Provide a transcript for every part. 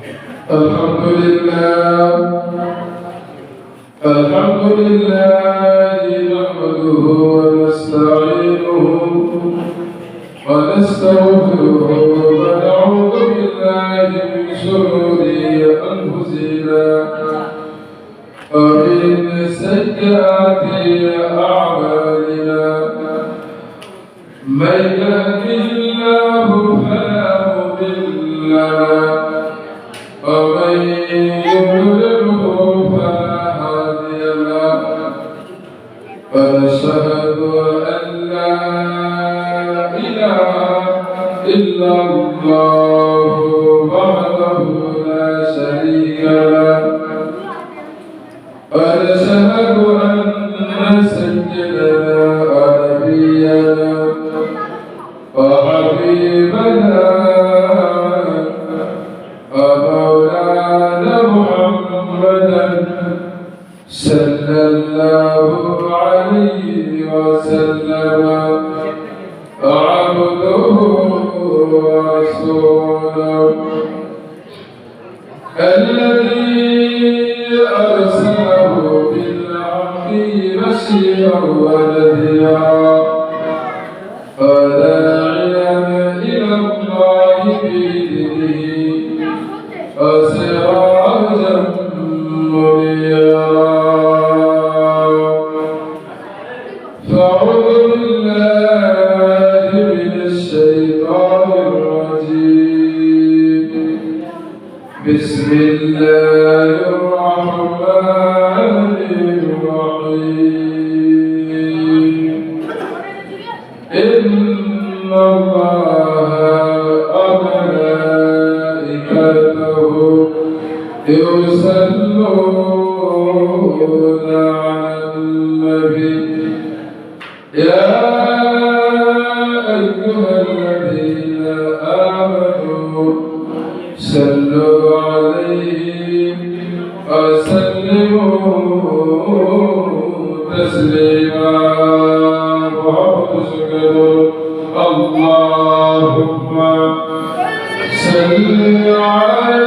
الحمد لله نحمده ونستعينه ونستغفره ونعوذ بالله من شرور أنفسنا ومن سيئات أعمالنا من يهده الله فلا مضل له ومن يضلله فلا هادي له ونشهد أن لا إله إلا الله وحده لا شريك له ونشهد أن سيدنا ونبينا وحبيبنا ومولانا محمدا صلى الله عليه وسلم عبده ورسوله الذي أرسله بالحق بشيرا ونذيرا وداعيا إلى الله بإذنه وسراجا منيرا فأعوذ بالله من الشيطان الرجيم بسم الله الرحمن الرحيم إن الله وملائكته يصلون على النبي يا أيها الذين آمنوا صلوا عليه وسلموا تسليما اللهم صل على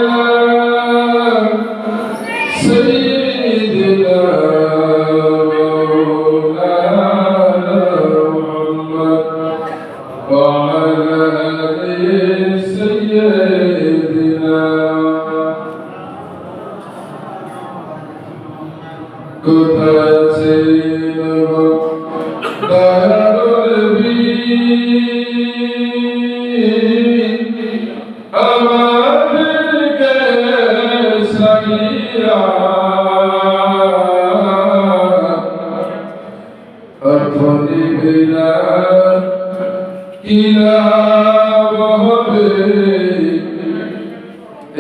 سيدنا مولانا محمد وعلى آل سيدنا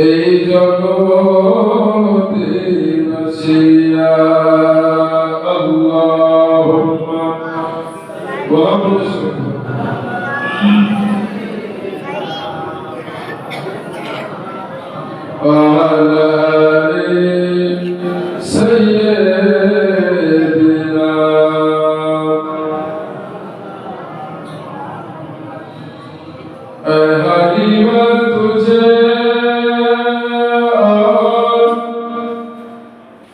এই জগতে নসিয়া আল্লাহুম্মা ওয়া وعلى آل سيدنا حبيبا तुझे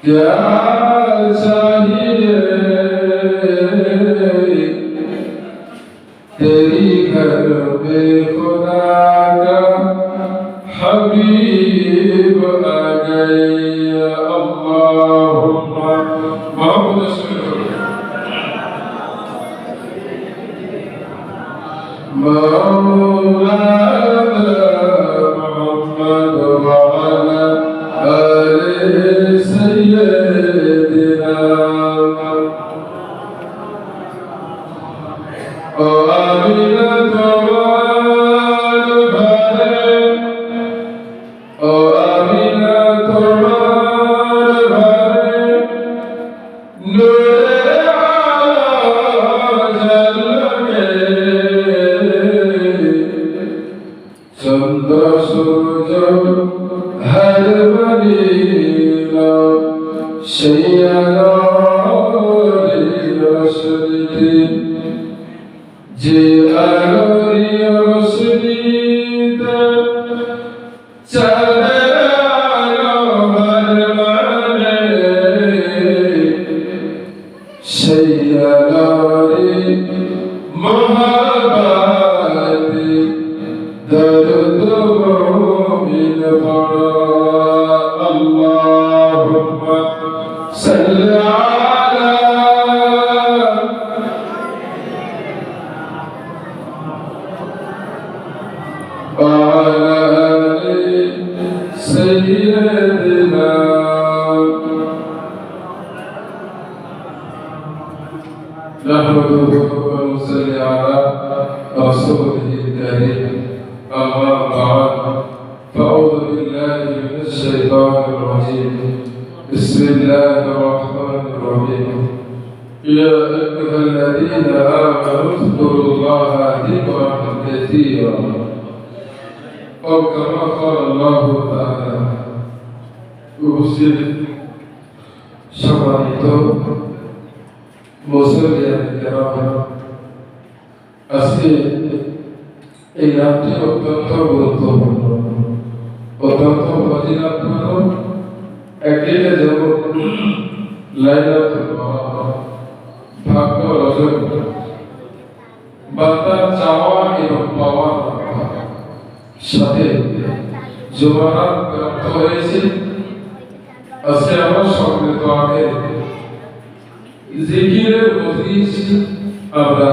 क्या चाहिए तेरी घर पे खुदा का हबीब आ गए अल्लाहुम्मा मोहम्मद मौलाना मोहम्मद वाला आले सय्यदना ओ आमिना तुम्हारे भरे ओ आमिना तुम्हारे भरे नूरे आजल के चंद्र सूरज हर बनीला शैया रसली जे आलोरी रसली चले سيدنا نحمده ونصلي على رسوله الكريم أما بعد فأعوذ بالله من الشيطان الرجيم بسم الله الرحمن الرحيم يا أيها الذين آمنوا اذكروا الله ذكرا كثيرا أو كما قال الله تعالى সম্মানিত মুসলিম কেরাম, আজকে এই রাতটি অত্যন্ত গুরুত্বপূর্ণ, অত্যন্ত ফজিলতপূর্ণ। একদিকে যেমন লাইলাতুল কদর, ভাগ্য রজব, বান্দার চাওয়া এবং পাওয়ার সাথে জুমারাত প্রাপ্ত হয়েছে। আজকে আমরা সম্মিলিত আগে জিকিরের মজলিস আমরা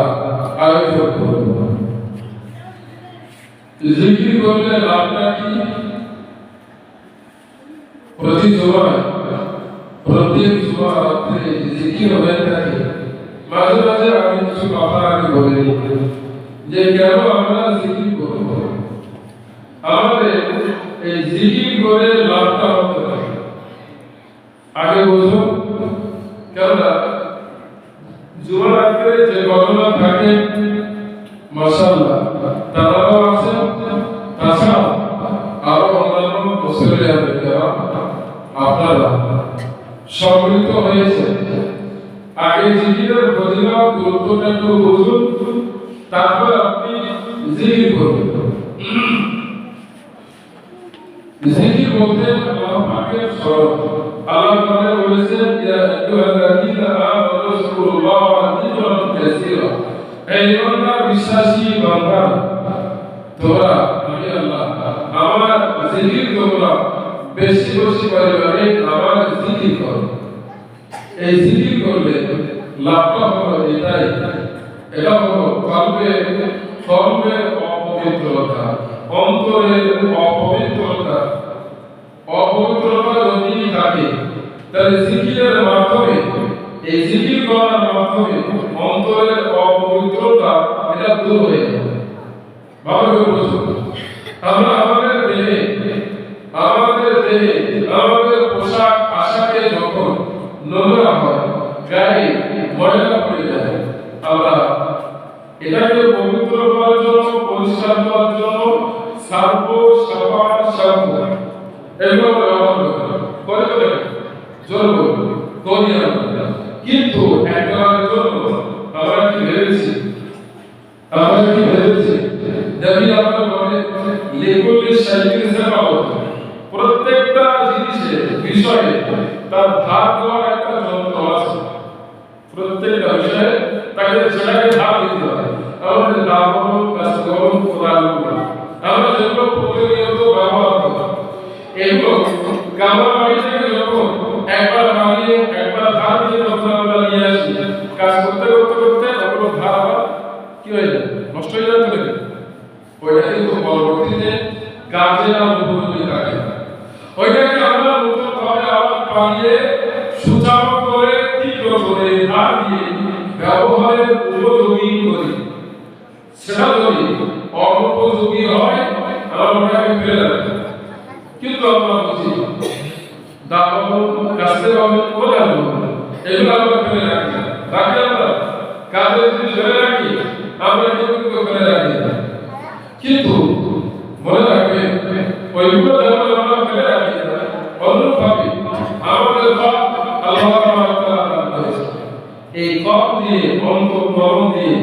আয়োজন করব। জিকির করলে লাভটা কি? প্রতি জুমায়, প্রত্যেক জুমা রাত্রে জিকির হয়ে থাকে। মাঝে মাঝে আমি কিছু কথা আগে বলে যে কেন আমরা জিকির করব। আমাদের এই জিকির করে লাভটা হতে পারে। আগে বুঝুন, কেননা জুমা রাত্রে যে ঘটনা থাকে মাশাআল্লাহ তারাও আছে, তাছাড়া আরো অন্যান্য মুসলিম আপনারা সম্মিলিত হয়েছে। আগে জিকিরের ফজিলত গুরুত্বটা একটু বুঝুন, তারপর আপনি জিকির করবেন। জিকির বলতে আল্লাহ পাকের স্মরণ। আল্লাহ তাআলা বলেছেন ইয়া আইয়ুহাল্লাযীনা আমানু যকুরুল্লাহা যিকরান কাসীরা। হে ঈমানদার বিশ্বাসী বান্দা, তোমরা আমি আল্লাহ আমার জিকির তোমরা বেশি বেশি পরিমাণে আমার জিকির করো। এই জিকির করলে লাভটা হলো এটাই, এটা হলো কলবের অপবিত্রতা, অন্তরের অপবিত্রতা যদি থাকে তাহলে জিকিরের মাধ্যমে, এই জিকির করার মাধ্যমে অন্তরের অপবিত্রতা এটা দূর হয়ে যাবে। ভালো করে বুঝুন, আমরা আমাদের দেহে আমাদের পোশাক আশাকে যখন নোংরা হয়, গায়ে ময়লা পড়ে যায়, আমরা এটাকে পবিত্র করার জন্য, পরিষ্কার করার জন্য সার্ফ, সাবান, শ্যাম্পু এগুলো ব্যবহার করে তো জোর করি আমরা। কিন্তু একবারের জন্য আমরা কি ভেবেছি দেখি আমরা বলে লেগুলি শারীরিক সেবা হতো। প্রত্যেকটা জিনিসের বিষয়ে তার ধার দেওয়ার একটা যন্ত্র আছে। প্রত্যেকটা বিষয়ে তাকে সেটাকে ধার দিতে হয়। আমাদের দাবন, কাজকর্ম, কোরআন, আমরা যেগুলো প্রতিনিয়ত ব্যবহার করি, এগুলো গামার বাড়ি থেকে যখন একবার বানিয়ে একবার ধার দিয়ে যখন আমরা নিয়ে আসি, কাজ করতে করতে করতে ওগুলো ধার আবার কি হয়ে যায়, নষ্ট হয়ে যাবে। ওইটা কিন্তু পরবর্তীতে কাজে আর উপযোগী থাকে। ওইটাকে আমরা নতুন ভাবে আবার বানিয়ে সুচারু করে তীব্র করে ধার দিয়ে ব্যবহারের উপযোগী করি। সেটা যদি অনুপযোগী হয় আমরা ওটাকে ফেলে রাখি। কিন্তু আমরা বুঝি দাবন, কাছে পাবেন, কোথায় পাবেন, এগুলো আমরা ফেলে রাখি। আমরা কাজে যদি ফেলে রাখি, আমরা কিন্তু ফেলে রাখি। কিন্তু মনে রাখবেন, ওইগুলো যেমন আমরা ফেলে রাখি, অনুরূপভাবে আমাদের পাপ আল্লাহ এই পাপ দিয়ে, অন্তঃকরণ দিয়ে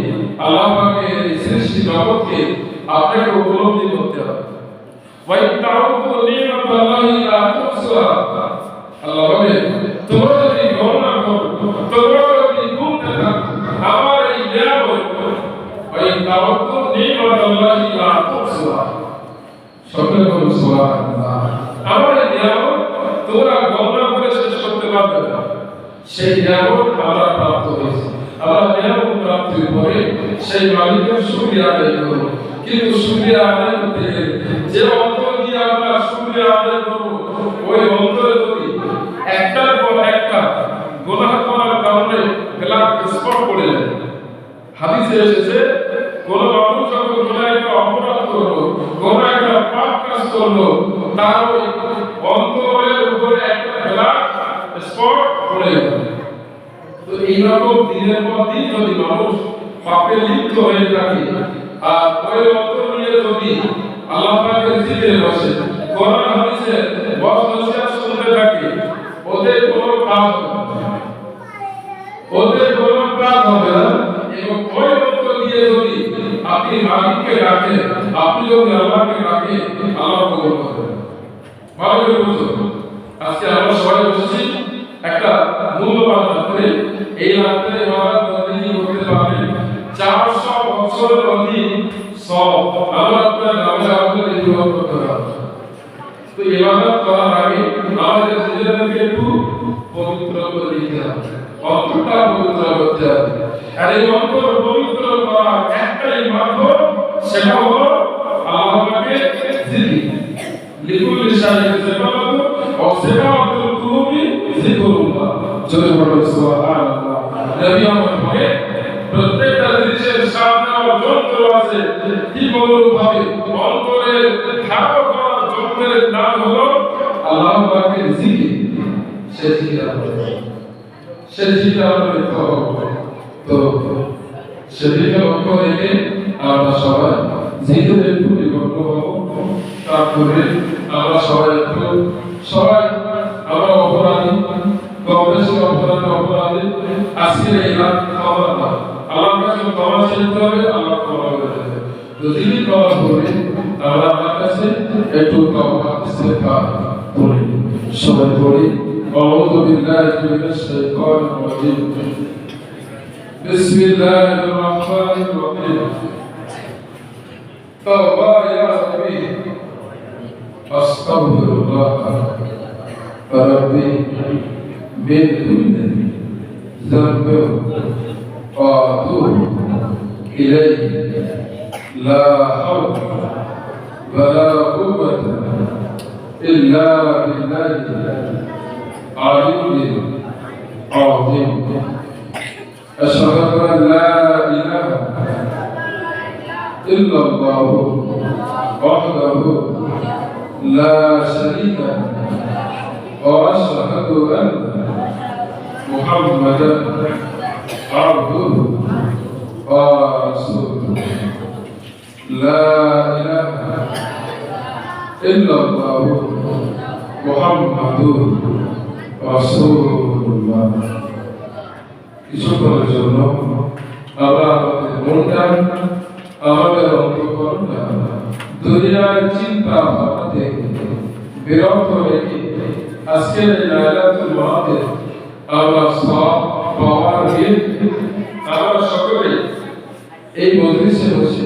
আল্লাহ পাকের সৃষ্টি জগৎকে আপনাকে উপলব্ধি করতে হবে। আল্লাহ বলে, তোমরা যদি গণনা করো, তোমরা যদি গুনতে থাকো আমার এই নিয়ামত, সকলে বলুন সুবহানাল্লাহ। আমার এই নিয়ামত তোমরা গণনা করে শেষ করতে পারবে না। সেই নিয়ামত আমরা প্রাপ্ত হয়েছে। আমরা নিয়ামত প্রাপ্তির পরে সেই মালিকের শুকরিয়া আদায় করব। কিন্তু শুকরিয়া আদায় করতে গেলে যে অন্তর দিয়ে আমরা শুকরিয়া আদায় করব, যদি মানুষ পাপে লিপ্ত হয়ে থাকে আর ওই অন্তর নিয়ে যদি আল্লাহ পাকের জিকিরে বসে, কোরআন হাদিসে ওয়াজ নসিহত শুনতে থাকে, ওদের কোনো কাজ হবে না, ওদের কোনো কাজ হবে না। এবং ওই অন্তর দিয়ে যদি আপনি মালিককে রাখেন, আপনি যদি আল্লাহকে রাখেন, আল্লাহ কবুল করবেন। ভালো করে বুঝুন, আজকে আমরা সবাই বসেছি একটা মূল্যবান রাত্রে, এই রাত্রে ইবাদত বন্দেগী করতে পারবেন 400 বছরের অধিক সব আল্লাহ আপনার নামে আমাদের ইবাদত করতে হবে। তো ইবাদত করার আগে আমাদের নিজেদেরকে একটু পবিত্র করে নিতে হবে, অন্তরটা পবিত্র করতে হবে। আর এই অন্তর পবিত্র করার একটাই মাধ্যম, সেটা হলো আল্লাহ পাকের জিকির। লিকুল শাইইন সিফাতু ওয়া সিফাতুল কুলুবি যিকরুল্লাহ। জোরে বলুন সুবহানাল্লাহ। নবী আমার বলে প্রত্যেকটা জিনিসের সামনে যন্ত্র আছে, কি বলুন ভাবে অন্তরের ধারণ করার যন্ত্রের নাম হলো আল্লাহ পাকের জিকির। সেই জিকির আমরা তো সেদিকে লক্ষ্য রেখে আমরা সবাই জিকিরে একটু নিমগ্ন হব। তারপরে আমরা সবাই আমরা অপরাধী, কম বেশি অপরাধী। আজকে এই রাত ক্ষমা না, আল্লাহর কাছে ক্ষমা চাইতে হবে, আল্লাহ ক্ষমা করে দেবে। তো যিনি ক্ষমা করবে, আমরা আল্লাহর কাছে একটু ক্ষমা ইস্তেগফার করি, সবাই করি। أعوذ بالله من الشيطان الرجيم. بسم الله الرحمن الرحيم. توبة يا ربي أستغفر الله ربي من كل ذنب وأتوب إليه لا حول ولا قوة إلا بالله العلي العظيم. أشهد أن لا إله إلا الله وحده لا شريك له وأشهد أن محمدا عبده ورسوله. لا إله إلا الله محمد রাসূলুল্লাহ। কিছুক্ষণের জন্য আমরা আমাদের মনটা, আমাদের অন্তঃকরণটা দুনিয়ার চিন্তা ভাবনা থেকে বিরত রেখে আজকের এই লাইলাতুল মাহফিলে আমরা সব পাওয়ার দিয়ে আমরা সকলে এই মজলিসে বসে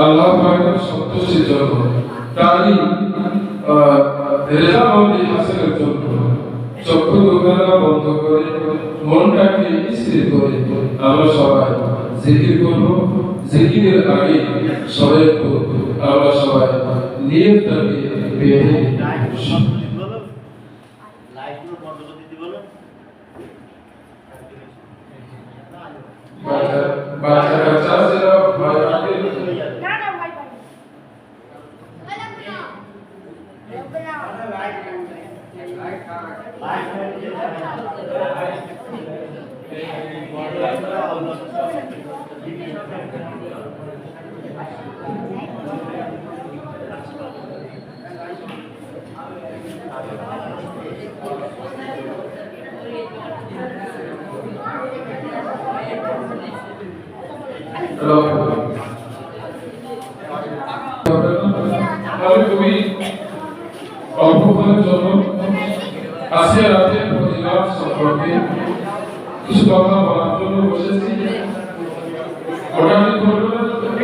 আল্লাহ পাকের সন্তুষ্টির জন্য, তারই রেজামন্দি হাসিলের জন্য চক্ষু দুখানা বন্ধ করে মনটাকে স্থির করে আমরা সবাই জিকির করব। জিকিরের আগে সবাই আমরা সবাই নিয়তটাকে বেঁধে বাচ্চা যারা ভয় পাবে আমি খুবই অল্পক্ষণের জন্য আজকে রাতের প্রতিবাদ সম্পর্কে কিছু কথা বলার জন্য বসেছি।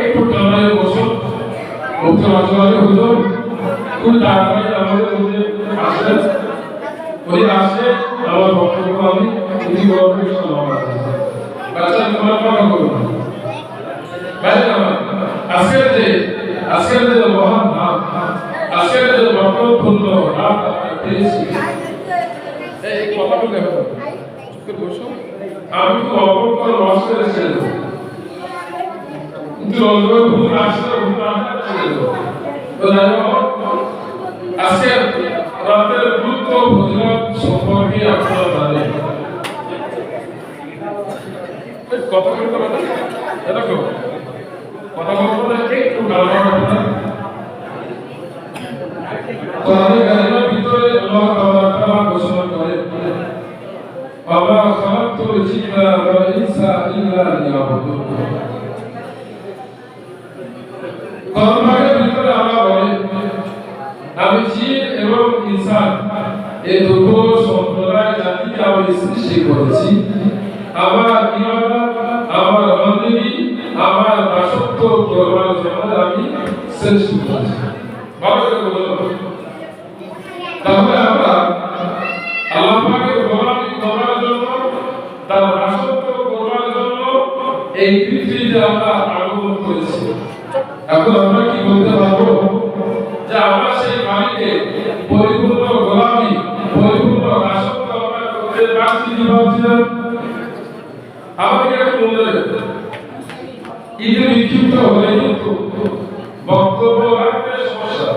একটু টানায় বসুন, মুক্ত মাঝে হুজুর খুব তাড়াতাড়ি আমাদের মধ্যে আসেন। উনি আসলে আমার বক্তব্য আমি উনি গর্বের শোনাবো। বাচ্চা তোমার কথা করুন ভাই আমার আজকের যে মহান নাম, আজকের যে বরকতপূর্ণ রাত আমরা পেয়েছি, এই কথাটা দেখো বসো। আমি খুব অপরপর লস করেছিলাম, কিন্তু ভুল আসলে ভুল আসছিল। তো আজকের রাতের গুরুত্ব ফজিলত সম্পর্কে আপনারা জানেন। কথা বলতে পারে এরকম কথা বলতে একটু গালমা করতে কোরআনে কারিমের ভিতরে আল্লাহ তাআলা ঘোষণা করে ওয়া খালাকতুল জিন্না ওয়াল ইনসা ইল্লা লিয়াবুদুন। কোরআনের ভিতরে আল্লাহ বলে আমি জিন এবং ইনসান এই দুটো সম্প্রদায় জাতিকে আমি সৃষ্টি করেছি আমার ইবাদত আমার বندگی আমার দাসত্ব করবার জন্য আমি সৃষ্টি করেছি। ভালো করে বলুন তাহলে আমরা আল্লাহ পাকের গোলামি করার জন্য তার দাসত্ব করবার জন্য এই পৃথিবীতে আমরা আগমন করেছি। এখন আমরা কি বলতে পারবো যে আমরা সেই মালিককে পরিপূর্ণ গোলামি পরিপূর্ণ দাসত্ব আমরা করতে পারছি কি পারছি না? আমাকে একটু মনে রাখতে ঈদের বিক্ষিপ্ত হলে কিন্তু বক্তব্য রাখতে সমস্যা।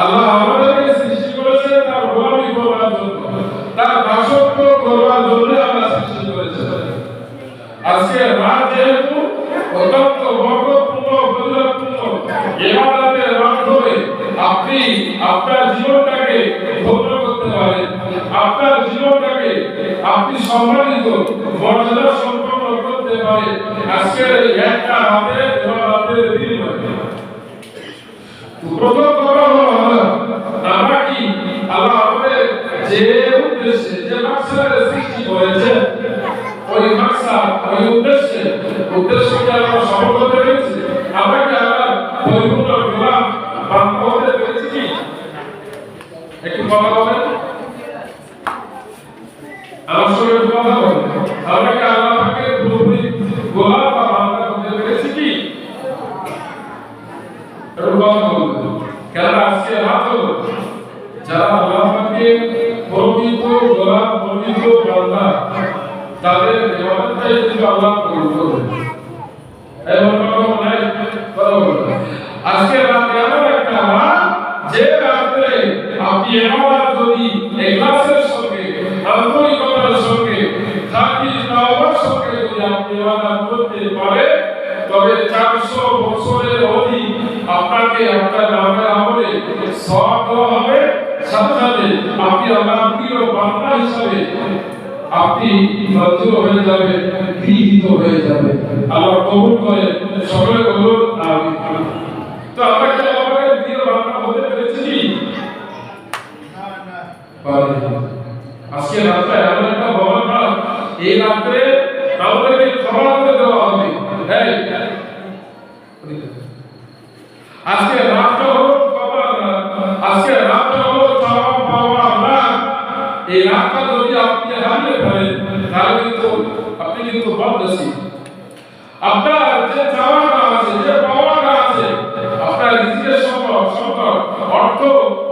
আল্লাহ আমাদেরকে সৃষ্টি করেছে তার গোলামি করবার জন্য তার দাসত্ব করবার জন্য আল্লাহ সৃষ্টি করেছেন। আজকে রাত যেহেতু অত্যন্ত বরকতপূর্ণ ফজিলতপূর্ণ ইবাদতের মাধ্যমে আপনি আপনার জীবনটাকে ধন্য করতে পারেন, আপনার জীবনটাকে আপনি সম্মানিত মর্যাদা সম্পন্ন করতে পারেন। আজকের এই একটা রাতের বিনিময়ে প্রথম কথা হলো আমরা কি আল্লাহ আমাদের যে উদ্দেশ্যে যে মাকসাদে সৃষ্টি করেছে ওই মাকসাদ ওই উদ্দেশ্যকে আমরা সফল করতে পেরেছি? আমরা কি আল্লাহ পরিপূর্ণ গোলাম বান্দা হতে পেরেছি কি? একটু কথা বলেন, আমার সঙ্গে কথা বলেন। আমরা কি আল্লাহকে পুরোপুরি গোলাম বা বান্দা হতে পেরেছি কি? একটু কথা বলুন। কেন আজকে রাত হলো যারা আল্লাহকে প্রকৃত গোলাম প্রকৃত বান্দা তাদের ইবাদতটাই কিন্তু আল্লাহ কবুল করবে। এমন কোনো নাই কথা বলুন। আজকে রাত এমন একটা রাত যে রাতে আপনি ইবাদত যদি ইখলাসের সঙ্গে আন্তরিকতার সঙ্গে খাঁটি তাওবার সঙ্গে যদি আপনি ইবাদত করতে পারেন তবে 400 বছরের অধিক আপনাকে আপনার নামের আমলে সওয়াব দেওয়া হবে। সাথে সাথে আপনি আল্লাহর প্রিয় বান্দা হিসাবে আপনি মঞ্জুর হয়ে যাবে, গৃহীত হয়ে যাবে। আল্লাহ কবুল করে সকলে বলুন আমিন। তো আমরা কি আল্লাহর প্রিয় বান্দা হতে পেরেছি কি? আজকে রাতটা এমন একটা বড় রাত, এই রাত্রে আমাদেরকে ক্ষমা করে দেওয়া হবে। আজকে রাতটা হলো ক্ষমার রাত, আজকে রাতটা হলো ক্ষমা পাওয়ার রাত। এই রাতটা যদি আপনি হারিয়ে ফেলেন তাহলে কিন্তু আপনি কিন্তু বদনসিব। আপনার যে চাওয়াটা আছে যে পাওয়াটা আছে আপনার রিজিকের সংকট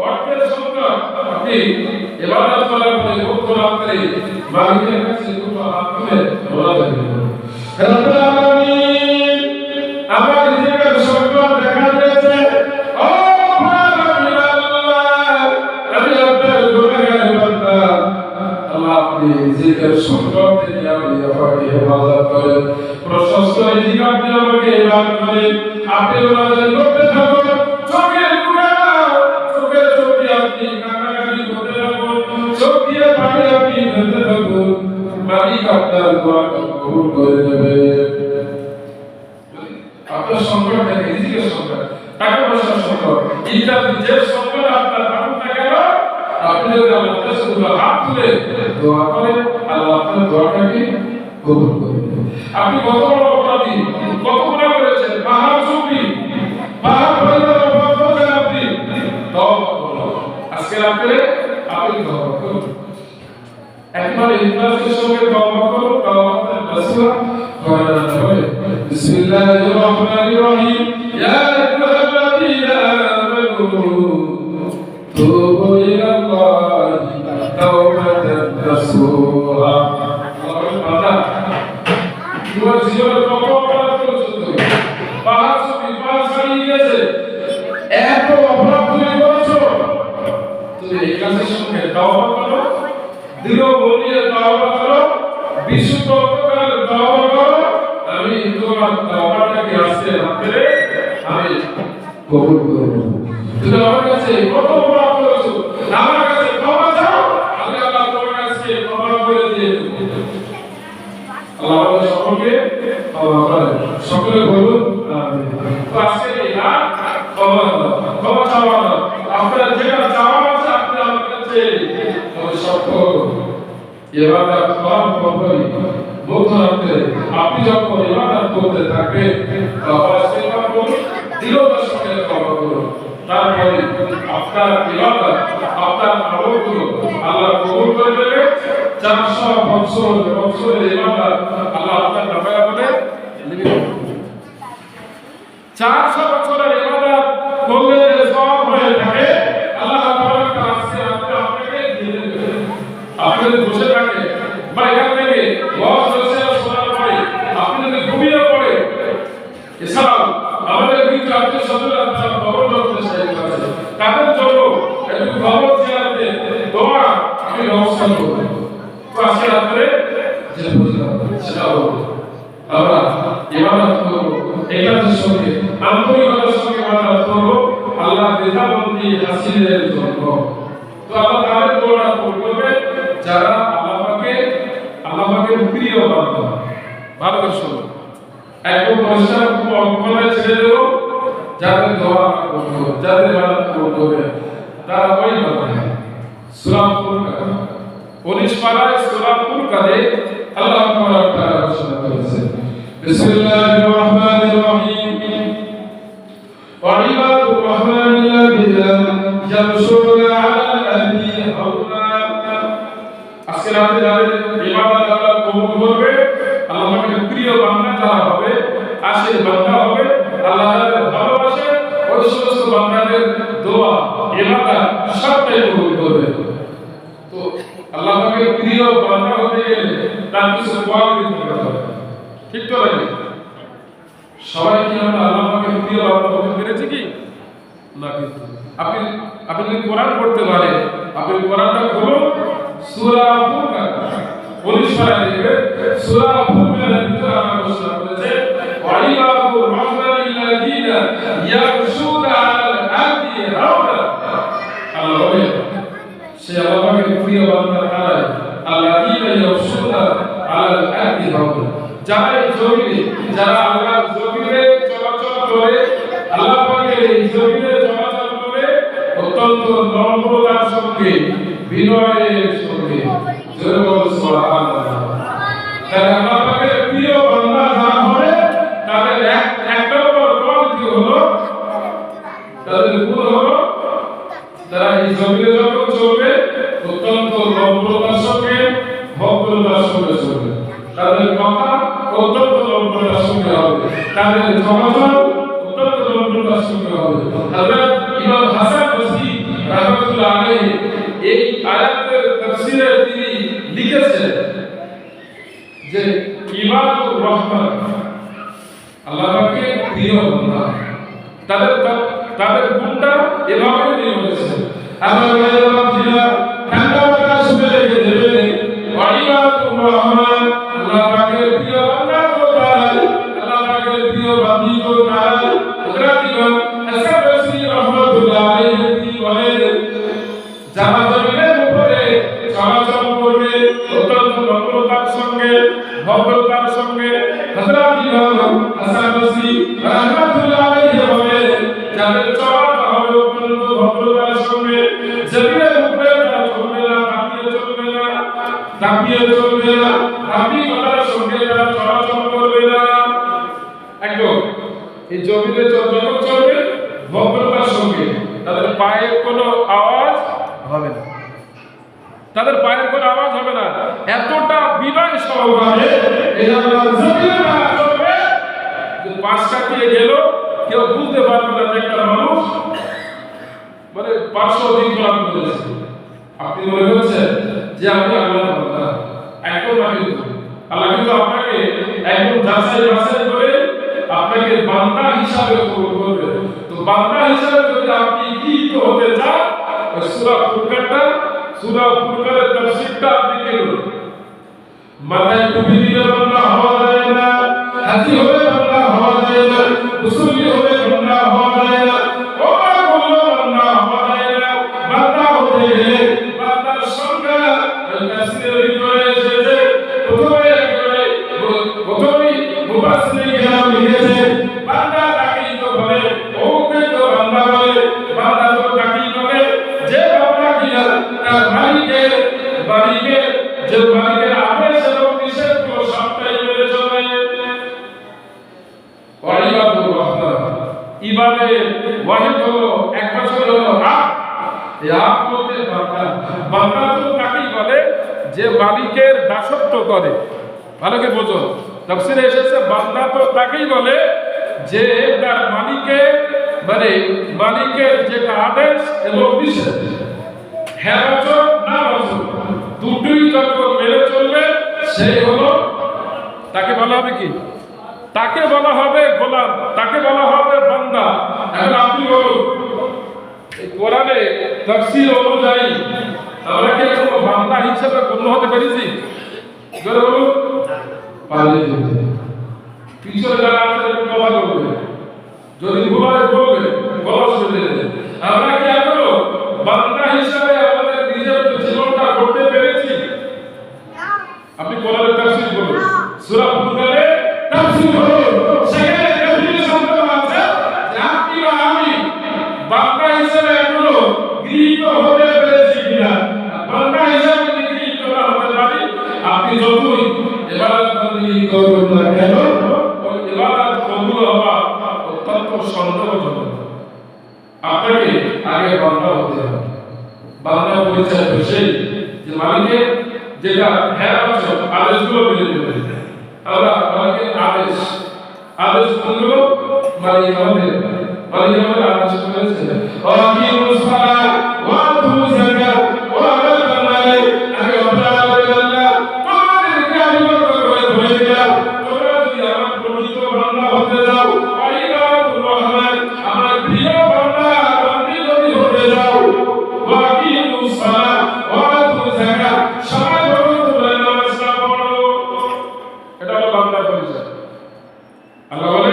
অর্থের সংকট আপনি ইবাদত করার পরে ভক্ত লাভ করে মালিকের কাছে দুটো হাত তুলে বলা যাবে রব্বুল আলামিন আমার রিজিকের সংকট দেখা দিয়েছে। ও আমি আপনার গুনাহগার বান্দা, আল্লাহ আপনি রিজিকের সংকট থেকে আমাকে হেফাজত করেন, প্রশস্ত রিজিক আপনি আমাকে দান করেন। আপনি ওনাদের করতে থাকুন, চোখের চোখে আপনি কান্নাকাটি করতে থাকুন, চোখ দিয়ে পানি আপনি ফেলতে থাকুন। মালিক আপনার দোয়াটা কবুল করে নেবে। আপনার সংকট থেকে রিজিকের সংকট, টাকা পয়সার সংকট ইত্যাদি যে সংকট আপনার থাকুক না কেন আপনি যদি আল্লাহর কাছে হাত তুলে দোয়া করেন আল্লাহ আপনার দোয়াটাকে কবুল করে নেবে। আপনি কত বড় অপরাধী, কত গুনাহ করেছেন, পাহাড় চুপি পাহাড় পরিবার অপরাধ করেছেন আপনি, তওবা করুন। আজকে রাতে আপনি তওবা করুন, একবারে ইখলাসের সঙ্গে তওবা করুন। তওবাতে নসুহা করেন বলে বিসমিল্লাহির রহমানির রহিম ইয়া আইয়ুহাল্লাযীনা আমানু তুবু ইলাল্লাহি তাওবাতান নসুহা। তোমার জীবনে কত অপরাধ করেছো তুমি, পাহাড় ছাড়িয়ে গেছে, এত অপরাধ তুমি করেছো, তুমি ইখলাসের সঙ্গে তওবা করো, দৃঢ় মন নিয়ে তওবা করো, বিশুদ্ধ অন্তরে তওবা করো, আমি তোমার তওবাটাকে আজকে রাতে আমি কবুল করব। তুমি আমার কাছে কত বড় করেছো, আমার কাছে ক্ষমা চাও, আমি আল্লাহ তোমার কাছে ক্ষমা করে দিয়ে দেব। আল্লাহ আমাদের সকলকে ক্ষমা করে। সকলে বলুন আমিন। তো আজকে এই রাত ক্ষমা চাওয়া, আপনার যেটা চাওয়া আছে আপনি আমার কাছে সফল ইবাদত করবেন। মুখ রাখতে আপনি যখন ইবাদত করতে থাকবেন তখন সেবা করুন, দৃঢ়তার সঙ্গে ক্ষমা করুন। তারপরে আপনার ইবাদত, আপনার আমলগুলো আল্লাহ কবুল করে দেবে। 400 বছরের ইবাদত আল্লাহ আপনার নামে বলে 400 বছরের ইবাদত করলে সওয়াব হয়ে থাকে। আল্লাহ তাআলা কাছে আপনাকে দিয়ে দেবে। আপনি যদি বসে থাকেন বা এখান থেকে ওয়াজ শোনার পরে আপনি যদি ঘুমিয়ে পড়ে, এছাড়াও আমাদের কিন্তু আত্মীয়-স্বজন আপনার খবর রাখতে সাহায্য করে, তাদের জন্য একটু খবর জিয়ারতে দোয়া আমি ব্যবস্থা করব। তো আজকে রাত্রে যে সেটা হলো আমরা ইবাদত করব, ইখলাসের সঙ্গে আন্তরিকতার সঙ্গে ইবাদত করব আল্লাহ রিযাবন্দি হাসিলের জন্য। তো আল্লাহ তাদের দোয়া কবুল করবে যারা আল্লাহ পাকের প্রিয় বান্দা। ভালো করে শুনুন, একদম পরিষ্কার অঙ্কনে ছেড়ে দেব, যাদের দোয়া কবুল হবে, যাদের ইবাদত কবুল হবে তারা ওই বান্দা। সূরা ফুরকান 19 পারায় সূরা ফুরকানে আল্লাহ তাআলা ঘোষণা করেছেন, বিসমিল্লাহির রহমানির রহিম, ওয়া ইবাদুর রহমানিল্লাযীনা ইয়ামশুনা আলাল আরদি হাওনা। আজকে রাতে যাদের ইবাদত আল্লাহ কবুল করবে, আল্লাহ পাকের প্রিয় বান্দা যারা হবে, আশির বান্দা হবে, আল্লাহ যাদের ভালোবাসে ওই সমস্ত বান্দাদের দোয়া ইবাদত সবটাই কবুল করবে। তো আল্লাহ পাকের প্রিয় বান্দা হতে গেলে তার কিছু কোয়ালিটি থাকতে হবে, ঠিক তো লাগে? সবাই কি আমরা আল্লাহ পাকের প্রিয় বান্দা হতে পেরেছি কি না? কিন্তু আপনি যদি কোরআন পড়তে পারেন, আপনি কোরআনটা খুলুন, সূরা ফুরকান 19 পারা দেখবেন। সূরা ফুরকানের ভিতরে আল্লাহ ঘোষণা করেছে, ওয়া ইবাদুর রহমানিল্লাযীনা ইয়ামশুনা আলাল আরদি হাওনা। আল্লাহ বলে সে আল্লাহর প্রিয় বান্দা তারা আল্লাযীনা ইয়ামশুনা আলাল আরদি হাওনা, যারা এই জমিনে, যারা আল্লাহর জমিনে চলাচল করে, আল্লাহ পাকের এই জমিনে চলাচল করে অত্যন্ত নম্রতার সঙ্গে, বিনয়ের সঙ্গে। জোরে বলো সুবহানাল্লাহ। তারা আল্লাহ পাকের প্রিয় বান্দা যারা হবে তাদের একটা কোয়ালিটি হলো, তাদের গুণ হলো, তারা এই জমিনে যখন চলবে অত্যন্ত নম্রতার সঙ্গে, ভদ্রতার সঙ্গে চলবে। তাদের কথা অত্যন্ত নম্রতার সঙ্গে হবে, তাদের চলাচল অত্যন্ত নম্রতার সঙ্গে হবে। হযরত ইমাম হাসান বসরি রাহমাতুল্লাহ আলাইহি এই আয়াতের তাফসীরে তিনি লিখেছেন যে ইবাদুর রহমান আল্লাহ পাকের প্রিয় বান্দা, তাদের গুণটা এভাবে তিনি বলেছেন। আল্লাহ তাআলা ঠান্ডা কথা শুনে রেখে দেবেন, ওয়া ইবাদুর রহমান আল্লাহ পাকের প্রিয় বান্দা তো তারাই, আল্লাহ পাকের প্রিয় বান্দী তো তারাই। হযরত ইমাম হাসান বসরি রাহমাতুল্লাহ আলাইহি তিনি বলেন, যারা জমিনের উপরে চলাচল করবে অত্যন্ত নম্রতার সঙ্গে, ভদ্রতার সঙ্গে, হযরত ইমাম হাসান বসরি রাহমাতুল্লাহ আলাইহি বলেন, যাদের চলাচল হবে অত্যন্ত ভদ্রতার সঙ্গে, জমিনের উপরে তারা চলবে না, দাপিয়ে চলবে না, আত্মীয়তার সঙ্গে তারা চলাচল করবে না। একদম এই জমিনে যখন চলবে ভদ্রতার সঙ্গে, তাদের পায়ের কোনো আওয়াজ হবে না, তাদের পায়ের কোনো আওয়াজ হবে না, এতটা বিনয় সহকারে এই জমিনে তারা চলবে যে পাশ কাটিয়ে গেল কেউ বুঝতে পারবে না যে একটা মানুষ মানে 500 দিন কোরআন পড়েছে। আপনি মনে করছেন যে আমি আল্লাহর বান্দা, একদম না। কিন্তু আল্লাহ কিন্তু আপনাকে একদম যাচাই বাছাই করে আপনাকে বান্দা হিসাবে কবুল করবে। তো বান্দা হিসাবে যদি আপনি কি হতে চান, সূরা ফুরকানের তাফসীরটা আপনি করুন। মাথায় টুপি দিলে বান্দা হওয়া যায় না, হাজি হলে বান্দা হওয়া যায় না, মুসল্লি হলে বান্দা হওয়া যায় না, ওমর বলল বান্দা হওয়া যায় না। বান্দা হতে গেলে বান্দার সংখ্যা তাফসীরের ভিতরে এসেছে। প্রথমেই মুফাসসিরিন কেরাম লিখেছে বান্দা তাকেই তো বলে, ওকে তো বান্দা বলে, বান্দা তো তাকেই বলে যে বান্দা কিনা তার মালিকের যে মালিকের আদেশ এবং নিষেধগুলো সবটাই মেনে চলে। ওয়াইবাদুর রহমান ইবাদত ওয়াহিদ হলো এক বছর হলো হক। এই হক বলতে বান্দা তো তাকেই বলে যে মালিকের দাসত্ব করে। ভালো করে বোঝো, তাফসীরে এসেছে বান্দা তো তাকেই বলে যে তার মালিকের যেটা আদেশ এবং নিষেধ, হ্যাঁ বছর না বছর দুটোই যখন মেনে চলবে সেই হলো, তাকে বলা হবে কি? তাকে বলা হবে গোলাম, তাকে বলা হবে বান্দা। এখন আপনি বলুন, এই কোরআনে তাফসীর অনুযায়ী আমরা কি কোনো বান্দা হিসেবে গণ্য হতে পেরেছি? জোরে বলুন, পারিনি। পিছনে যারা আছে কথা বলবে, যদি ভুলায় বলবে গলা শুনে দেবে। আমরা কি এখনো বান্দা হিসেবে আমাদের নিজের জীবনটা করতে পেরেছি? আপনি কোরআনের তাফসীর বলুন, সূরা ফুরকানের তাফসীর বলুন, সেখানে ডেফিনিশন দেওয়া আছে যে আপনি বা আমি বান্দা হিসেবে এখনো গৃহীত হতে পেরেছি কিনা। বান্দা হিসেবে গৃহীত না হতে পারি, আপনি যতই ইবাদত বন্দেগী করুন না কেন, ওই ইবাদত কবুল হওয়া অত্যন্ত সন্দেহজনক। আপনাকে আগে বান্দা হতে হবে। বান্দা পরিচয় সেই যে মালিকের যেটা হ্যাঁ বছর আদেশগুলো মেনে চলবে। আমরা মালিকের আদেশগুলো মালিক আমাদের আদেশ করেছে, ওয়াকিমুস সালাত ওয়া আতুজ যাকাত ওয়া আতাল মাল। আগে আপনারা আল্লাহ তোমাদেরকে আমি বলে দিলাম, তোমরা যদি আমার প্রকৃত বান্দা হতে যাও, ওয়াইবাদুর রহমান আমার প্রিয় বান্দা বান্দি যদি হতে যাও, ওয়াকিমুস সালাত ওয়া আতুজ যাকাত সময় মতো তোমরা নামাজটা পড়ো। এটা হলো বান্দার পরিচয়। আল্লাহ বলে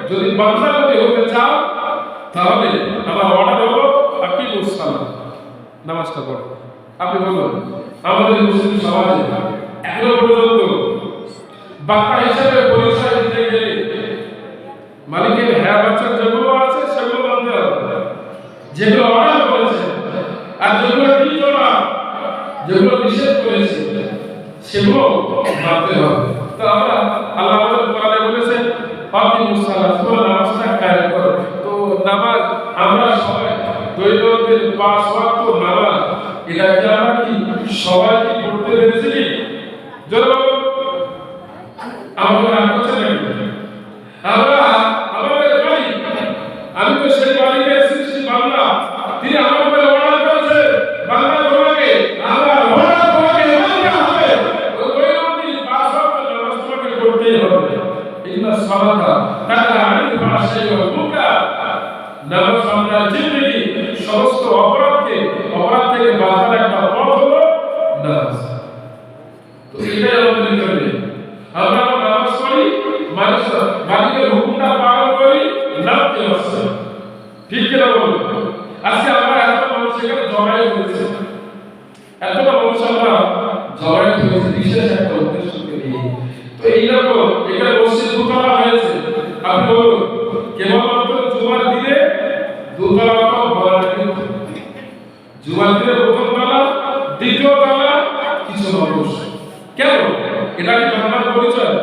যদি বান্দা হতে চাও তাহলে আমার অর্ডার হলো আকিমুস সালাত, নামাজটা পড়ো। আপনি বলুন, আমাদের মুসলিম সমাজে এখনো পর্যন্ত বান্দা হিসেবে পরিচয় দিতে গেলে মালিকের হ্যাঁ বছর যেগুলো আছে সেগুলো মানতে হবে, যেগুলো অর্ডার করেছে, আর যেগুলো দিল না, যেগুলো নিষেধ করেছে সেগুলো মানতে হবে। তো আমরা আল্লাহ আমাদের কোরআনে বলেছেন আকিমুস সালাত, তোমরা নামাজটা কায়েম করো। তো নামাজ আমরা সবাই দৈনন্দিন 5 ওয়াক্ত নামাজ, এটা কি আমরা কি সবাই কি পড়তে পেরেছি? জোরে বলুন, আমাদের আর কিছু নেই। আমরা আমাদের মালিক, আমি তো সেই মালিকের সৃষ্টি বান্দা, তিনি আমার উপরে অর্ডার করেছে বান্দা তোমাকে, আমার অর্ডার তোমাকে মানতে হবে। দৈনন্দিন 5 ওয়াক্ত নামাজ তোমাকে পড়তেই হবে। ইন্না সালাতা তানহা আনিল ফাহশাই ওয়াল মুনকার। নামাজ আমাদের জিন্দেগি সমস্ত অপরাধ থেকে বাঁচার একটা পথ হলো নামাজ। তো এটাই আমাদের জন্য আমরা নামাজ পড়ি, মালিকের হুকুমটা পালন করি, নাম কি আছে ঠিক কিনা বলুন। আজকে আমরা এত মানুষ এখানে জমায়েত হয়েছে, এতটা মানুষ আমরা জমায়েত হয়েছে বিশেষ একটা উদ্দেশ্যকে নিয়ে। তো এইরকম এখানে মসজিদ দুতলা হয়েছে। আপনি বলুন, কেবলমাত্র জুমার দিনে দুতলা বলা কিন্তু জুমার দিনে প্রথম তলা, দ্বিতীয় তলা কিছু মানুষ। কেন? এটা কি বান্দার পরিচয়?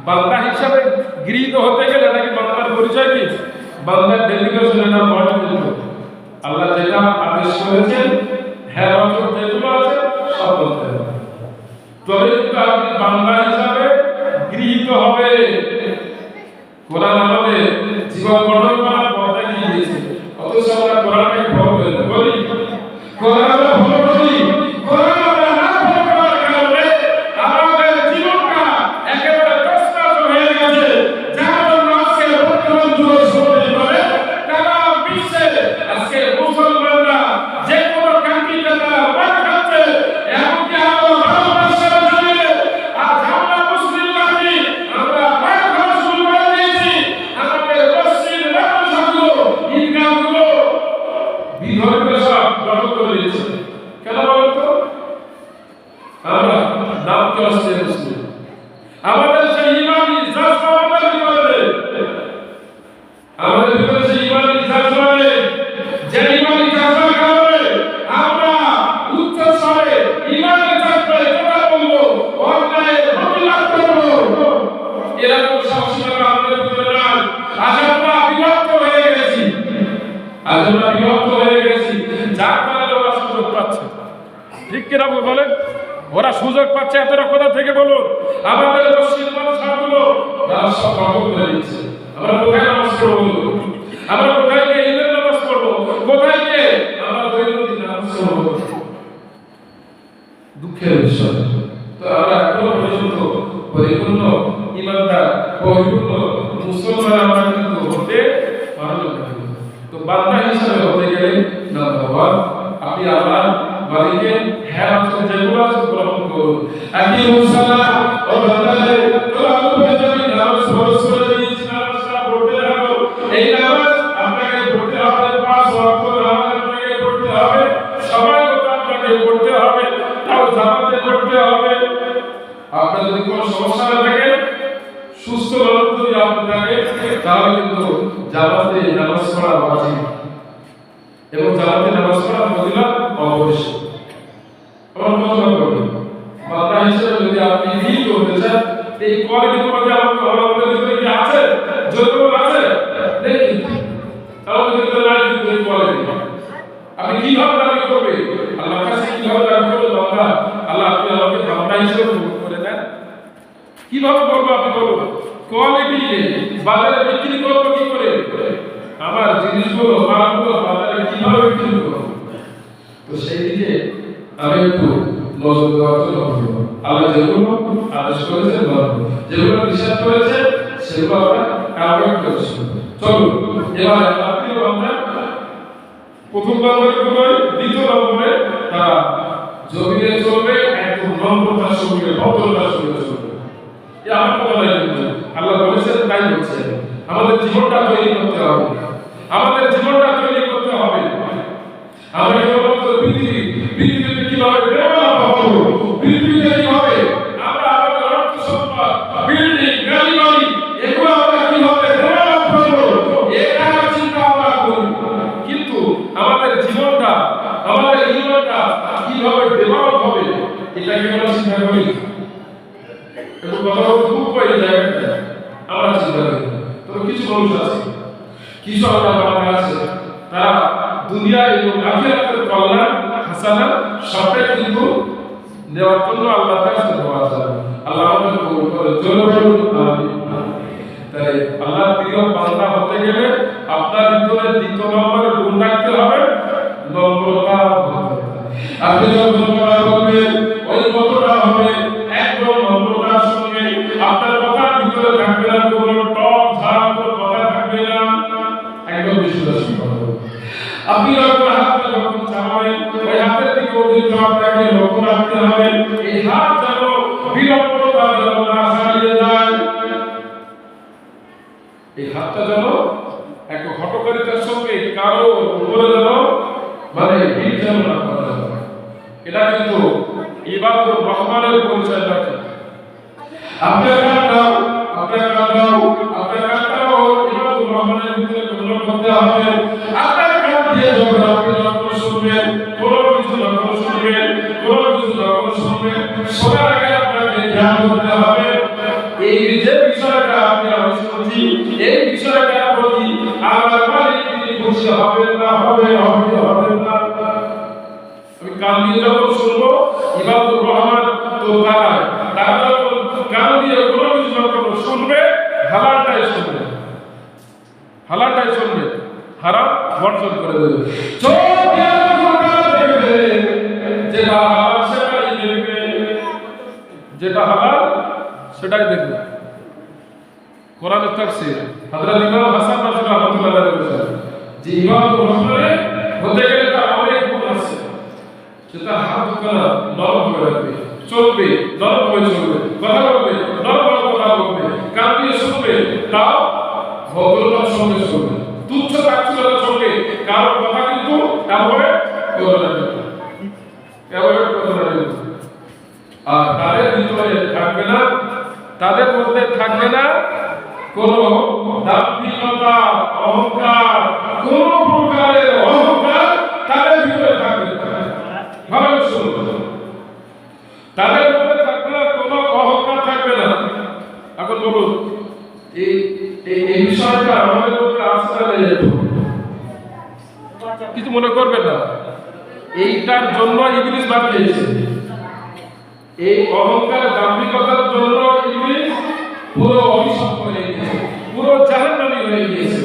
বান্দা হিসাবে গৃহীত হতে গেলে এটা কি বান্দার পরিচয়? কি বান্দার ডেফিনেশন? এটা নয় কিন্তু আল্লাহ যেটা আদেশ করেছেন হ্যাঁ বছর যেগুলো আছে সব বলতে হবে, তবে কিন্তু আপনি বান্দা হিসাবে গৃহীত হবে। কোরআন আমাদের জীবন গঠন করার পথে নিয়ে গিয়েছে, অথচ আমরা কোরআনকে ফলো করি, কোরআন আমরা ফলো করি, কোরআন আমরা না ফলো করার কারণে আমাদের জীবনটা একেবারে তছনছ হয়ে গেছে। যার জন্য আজকে বর্তমান যুগে সমাজে করে তারা বিশ্বে আজকে মুসলমানরা যে কোনো কান্ট্রিতে তারা মার খাচ্ছে, এমনকি আমরা ভারতবর্ষের জমিনে ধর্মীয় সব দখল করে নিয়েছে। কেন বলেন তো? আমরা নামকে আসছে মুসলিম, আমাদের সেই ইমানি জাজবা আমাদের ভিতরে, আমাদের ভিতরে সেই ইমানি জাজবা নেই। যে ইমানি জাজবা কারণে আমরা উচ্চ স্বরে ইমানের জাজবায় কথা বলবো, অন্যায়ের প্রতিবাদ করবো, এরকম সবসময় আমাদের ভিতরে নাই। আজ আমরা বিভক্ত হয়ে গেছি, আজ আমরা বিভক্ত হয়ে গেছি, যার কারণে ওরা সুযোগ পাচ্ছে। ঠিক কিনা বলেন? ওরা সুযোগ পাচ্ছে এতটা কোথা থেকে বলুন? আমাদের মুসলিম মানুষগুলো তারা সব দখল করে নিচ্ছে। আমরা কোথায় নামাজ পড়বো? আমরা কোথায় গিয়ে ঈদের নামাজ পড়বো? কোথায় গিয়ে আমরা দৈনন্দিন নামাজ পড়বো? দুঃখের বিষয়। তো আমরা এখনো পর্যন্ত পরিপূর্ণ ইমানদার, পরিপূর্ণ মুসলমান আমরা কিন্তু হতে পারলাম না। তো বান্দা হিসাবে হতে গেলে নাম্বার ওয়ান, আপনি আল্লাহ বাড়িকে হ্যাঁ আছে যেগুলো আছে গ্রহণ করুন। একই মুসলা ও বান্দারে কোরআন পড়তে নামাজ ফরজ করে দিয়েছি, নামাজটা পড়তে থাকো। এই নামাজ আপনাকে পড়তে হবে, 5 ওয়াক্ত নামাজ আপনাকে পড়তে হবে, সময় মতো আপনাকে পড়তে হবে, তাও জামাতে পড়তে হবে। আপনার যদি কোনো সমস্যা না থাকে, সুস্থ মানুষ যদি আপনি থাকে, তাহলে কিন্তু জামাতে নামাজ পড়া ওয়াজিব এবং জামাতে নামাজ পড়া ফজিলত অবশ্যই। বান্দা হিসেবে যদি আপনি ফিল করতে চান এই কোয়ালিটি গুলো কি আমাদের ভিতরে কি আছে? যতগুলো আছে দেখি, তাহলে ভিতরে নাই কিন্তু এই কোয়ালিটি আপনি কিভাবে দাবি করবে? আল্লাহর কাছে কিভাবে দাবি করবে? বান্দা, আল্লাহ আপনি আমাকে বান্দা হিসেবে কবুল করে নেন। কিভাবে করবো আপনি বলুন? কোয়ালিটি বাজারে বিক্রি করবো কি করে? আমার জিনিসগুলো মালগুলো বাজারে কিভাবে বিক্রি করবো? তো সেই দিকে আমি একটু নজর দেওয়ার জন্য আল্লাহ যেগুলো আদেশ করেছেন, যেগুলো নিষেধ করেছেন, সেগুলো আমরা অ্যাভয়েড করছি। চলুন এবার আপনি আমরা প্রথম নম্বরে বলি, দ্বিতীয় নম্বরে তারা জমিনে চলবে একদম নম্রতার সঙ্গে, ভদ্রতার সঙ্গে চলবে। এই আমার কথা নয়, কিন্তু আল্লাহ বলেছেন তাই বলছেন। আমাদের জীবনটা তৈরি করতে হবে, আমাদের জীবনটা তৈরি করতে হবে। আমরা কেবলমাত্র পৃথিবীতে কিভাবে ডেভেলপ হবো, পৃথিবীতে কিভাবে আমরা আমাদের অর্থ সম্পদ, বিল্ডিং, গাড়ি বাড়ি এগুলো আমরা কিভাবে ডেভেলপ করবো, এটা চিন্তা আমরা করি। কিন্তু আমাদের জীবনটা, আমাদের জীবনটা কিভাবে ডেভেলপ হবে এটা কি আমরা চিন্তা করি? এবং কথা খুব কই যায় আমরা চিন্তা করি। তবে কিছু মানুষ আছে, কিছু আমার আছে, তারা দুনিয়া এবং আখিরাতের কল্যাণ হাসানা সবটাই কিন্তু নেওয়ার জন্য আল্লাহর কাছে দোয়া করে। আল্লাহ আমাদের কবুল করে। জোরে বলুন আমিন। তাই আল্লাহর প্রিয় বান্দা হতে গেলে আপনার ভিতরে দ্বিতীয় নম্বরে গুণ রাখতে হবে নম্রতা। আপনি যখন নম্রতা করবেন, ওই কতটা হবে একদম নম্রতার সঙ্গে। আপনার কথার ভিতরে থাকবে না কোনো টক ঝাল, কোনো কথা থাকবে না, একদম বিশ্বাস করবেন। আপনি যখন হাতটা যখন চালাবেন, ওই হাতের দিকে অধিক আপনাকে লক্ষ্য রাখতে হবে। এই হাত যেন বিরম্বতা যেন না ছাড়িয়ে যায়, এই হাতটা যেন এক হঠকারিতার সঙ্গে কারো উপরে যেন মানে ভিড় যেন না করা যায়। এটা কিন্তু ইবাদুর রহমানের পরিচয় রাখে। আপনার কাঁটাও, আপনার কাঁটাও, আপনার কাঁটাও ইবাদুর রহমানের ভিতরে গ্রহণ করতে হবে। আপনার কাঁট দিয়ে যখন আপনি যখন শুনবেন, কোনো কিছু যখন শুনবেন, কোনো কিছু যখন শুনবেন, শোনার আগে আপনাকে ধ্যান করতে হবে এই যে বিষয়টা আপনি আমি শুনছি, এই বিষয়টার প্রতি আমার মালিক তিনি খুশি হবেন না, হবেন না। আমি কান দিয়ে যখন শুনবো, ইবাদুর রহমান তো তারা যখন কান দিয়ে কোনো কিছু যখন শুনবে, হালালটাই শুনবে, হালালটাই শুনবে, হারাম বর্জন করে দেবে। চোখ দেখবে, যেটা হালাল সেটাই দেখবে, যেটা হালাল সেটাই দেখবে। কোরআনের তাফসীর হযরত ইমাম হাসান বসরি রাহমাতুল্লাহ আলাইহি বলেছেন যে ইবাদুর রহমানে হতে গেলে তার অনেক গুণ আছে। সেটা হাত করা নরম হয়ে রাখবে, চলবে নরম হয়ে চলবে, কথা বলবে নরম কথা বলবে, কান দিয়ে শুনবে তাও ভদ্রতার সঙ্গে শুনবে, তুচ্ছ তাচ্ছিল্যতার সঙ্গে কারোর কথা কিন্তু এমন কোন দাম্ভিকতা, অহংকার, কোন প্রকারের অহংকার তাদের ভিতরে থাকবে না। ভালো শুনুন, তাদের মধ্যে থাকবে না, কোন অহংকার থাকবে না। এখন বলুন এই এই বিষয়টা আমাদের মধ্যে আসতে নেই, কিছু মনে করবেন না। এইটার জন্য ইবলিস বাদ দিয়েছে, এই অহংকার দাম্ভিকতার জন্য ইবলিস পুরো অভিশাপ হয়ে গিয়েছে, পুরো জাহান্নামী হয়ে গিয়েছে।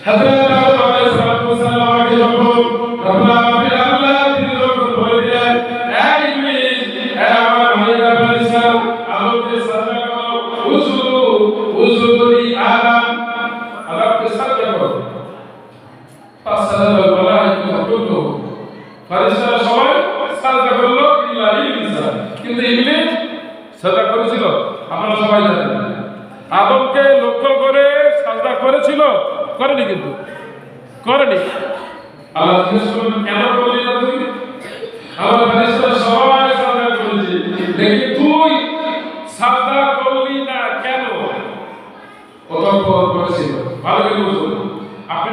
হযরত আদম আলাইহিস সালাম আগে যখন রব্বুল আল্লাহ তিনি যখন বলে দিলেন, এই ইবলিস, এই আমার ভাইরা বলেছেন আদমকে সাজদা করো, উজুদু লি আদম, আদমকে সাজদা করো। ফাসাদাল মালাইকা কুল্লু, ফেরেশতারা সবাই সাজদা করলো ইল্লা ইবলিস, কিন্তু ইবলিস সাজদা করেছিল? আপনারা সবাই জানেন আদমকে লক্ষ্য করে সাজদা করেছিল? করেনি, কিন্তু করেনি। আল্লাহ জিজ্ঞেস করলেন, কেন করলি না তুই? আমার ফেরেশতারা সবাই সাজদা করেছে, দেখি তুই সাজদা করলি না কেন? অতঃপর বলেছিল, ভালো করে বুঝুন, আপনি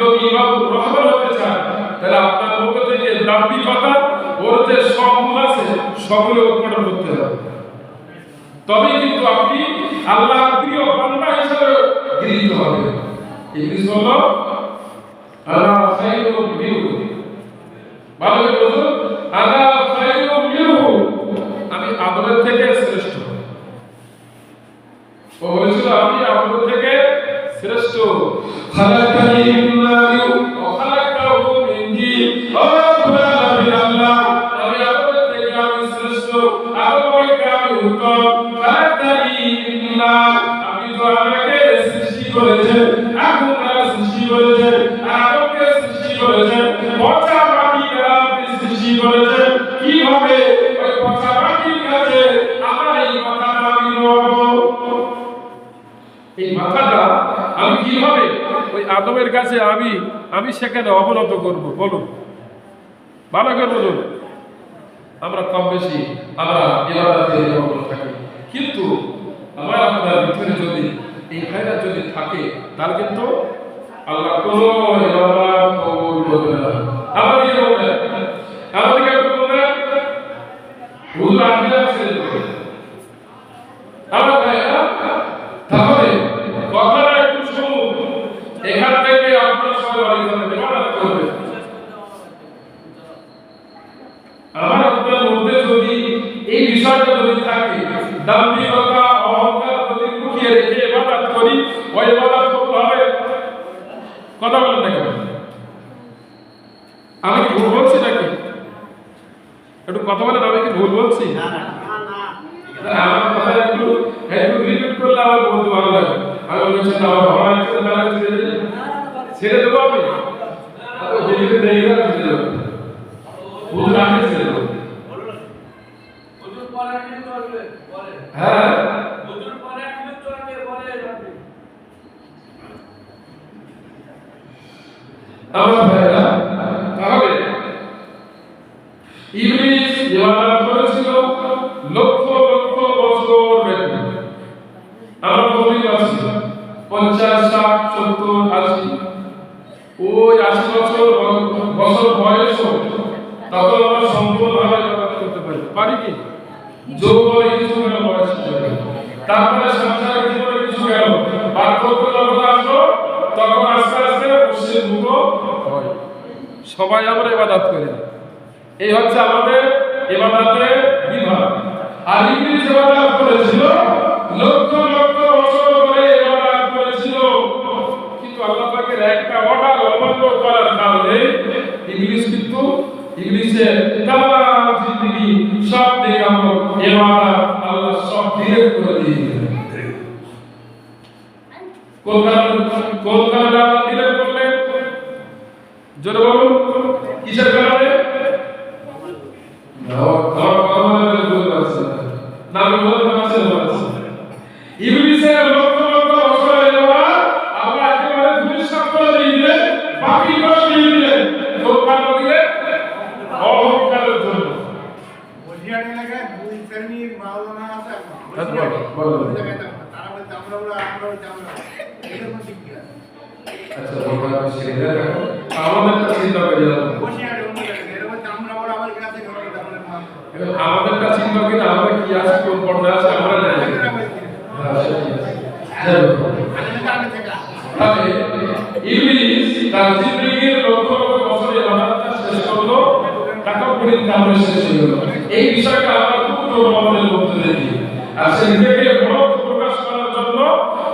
যদি ইবাদুর রহমান হতে চান, তাহলে আপনার মধ্যে থেকে দাম্ভিকতা, ওর যে সবগুলো আছে সবগুলো উৎপাদন করতে হবে, তবেই কিন্তু আপনি আল্লাহর প্রিয় বান্দা হিসেবে গৃহীত হবে। ইবলিস বলল, আনা খায়রুম মিনহু, ভালো করে বুঝুন, আনা খায়রুম মিনহু, আমি আদমের থেকে শ্রেষ্ঠ। ও বলেছিল আমি আদমের থেকে শ্রেষ্ঠ। খালাকানি মিন নারি ওয়া খালাকাহু মিন তিন, ও রব্বুল আলামিন, আল্লাহ আমি আদমের থেকে আমি শ্রেষ্ঠ, আদমকে আমি উত্তম। খালাকানি মিন নার, আমি তো আমাকে সৃষ্টি করেছেন, আগুন দ্বারা সৃষ্টি করেছেন, আদমকে সৃষ্টি করেছেন পচা মাটি দ্বারা আপনি সৃষ্টি করেছেন। কিভাবে ওই পচা মাটির কাছে আমার এই মাথাটা আমি রব, এই মাথাটা আমি কিভাবে ওই আদমের কাছে আমি সেখানে অবনত করব? বলুন, ভালো করে বলুন। আমরা কম বেশি আমরা ইবাদতে মগ্ন থাকি, কিন্তু আমার আপনার ভিতরে যদি এই খায়রাত যদি থাকে, তাহলে কিন্তু আল্লাহ কোনো ইবাদত কবুল করবে না। আমাদের বলবেন হুজুর আপনি আছেন আমার ভাইরা, তাহলে কথাটা একটু শুনুন, এখান থেকে আপনারা সবাই আলোচনা করবেন। আমার আপনার মধ্যে যদি এই বিষয়টা যদি থাকে, দাম্ভিকতা, অহংকার যদি লুকিয়ে রেখে ইবাদত করি, ওই ইবাদত কবুল হবে? কথা বলেন না কেন? আমি কি ভুল বলছি নাকি? একটু কথা বলেন, আমি কি ভুল বলছি? না না না, আমার কথা একটু রিপিট করলে আমার বলতে ভালো লাগে। আমি বলছি না, আমার ভালো লাগছে না, ছেড়ে দেবো আমি, বেরিয়ে দেই না, ছেড়ে দেবো, ভুল আমি ছেড়ে দেবো। হ্যাঁ, আমার ভাইরা, তাহলে ইবলিস ইবাদত করেছিল লক্ষ লক্ষ বছর ব্যাপী। আমার কবি আছে 50, 60, 70, 80, ওই 80 বছর বয়স, তখন আমরা সম্পূর্ণভাবে ইবাদত করতে পারি কি? যৌবনে কিছু গেল, বয়স তারপরে সংসারের জীবনে কিছু গেল, বার্ধক্য যখন আসলো তখন আস্তে আস্তে মুশরিক হয়। সবাই আমরা ইবাদত করি, এই হচ্ছে আমাদের ইবাদতের বিভাগ। আর ইবলিস ইবাদত করেছিল লক্ষ লক্ষ বছর ধরে ইবাদত করেছিল, কিন্তু আল্লাহ পাকের একটা অর্ডার অমান্য করার কারণে ইবলিসের তামাম জিন্দেগি সব নেকামত ইবাদত আল্লাহ সব ডিলিট করে দিয়েছেন। কোন কারণে আল্লাহ ডিলিট করলেন? জোরে বলুন, কিসের কারণে? ইবলিসের লক্ষ লক্ষ বছর ইবাদত আল্লাহ একেবারে ধূলিসাৎ করে দিলেন, বাকি করে দিলেন। কোন কারণে দিলেন? অহংকারের জন্য। বলিয়ার এলাকায় দুই শ্রেণীর মাওলানা আছে, তারা বলতে আমরা আচ্ছা বলবা সেটা দেখো আমাদের একটা চিন্তা করি আমাদের একটা চিন্তা করি আমরা কি আছে কোন পর্যায়ে আছে আমরা জানি তাহলে ইবলিস তার জিন্দেগীর লক্ষ লক্ষ বছর ইবাদত শেষ করলো টাকা পরীক্ষা আমরা শেষ হলো এই বিষয়টা আমরা খুব আমাদের মধ্যে দেখি আর সেই থেকে বড় প্রকাশ করার জন্য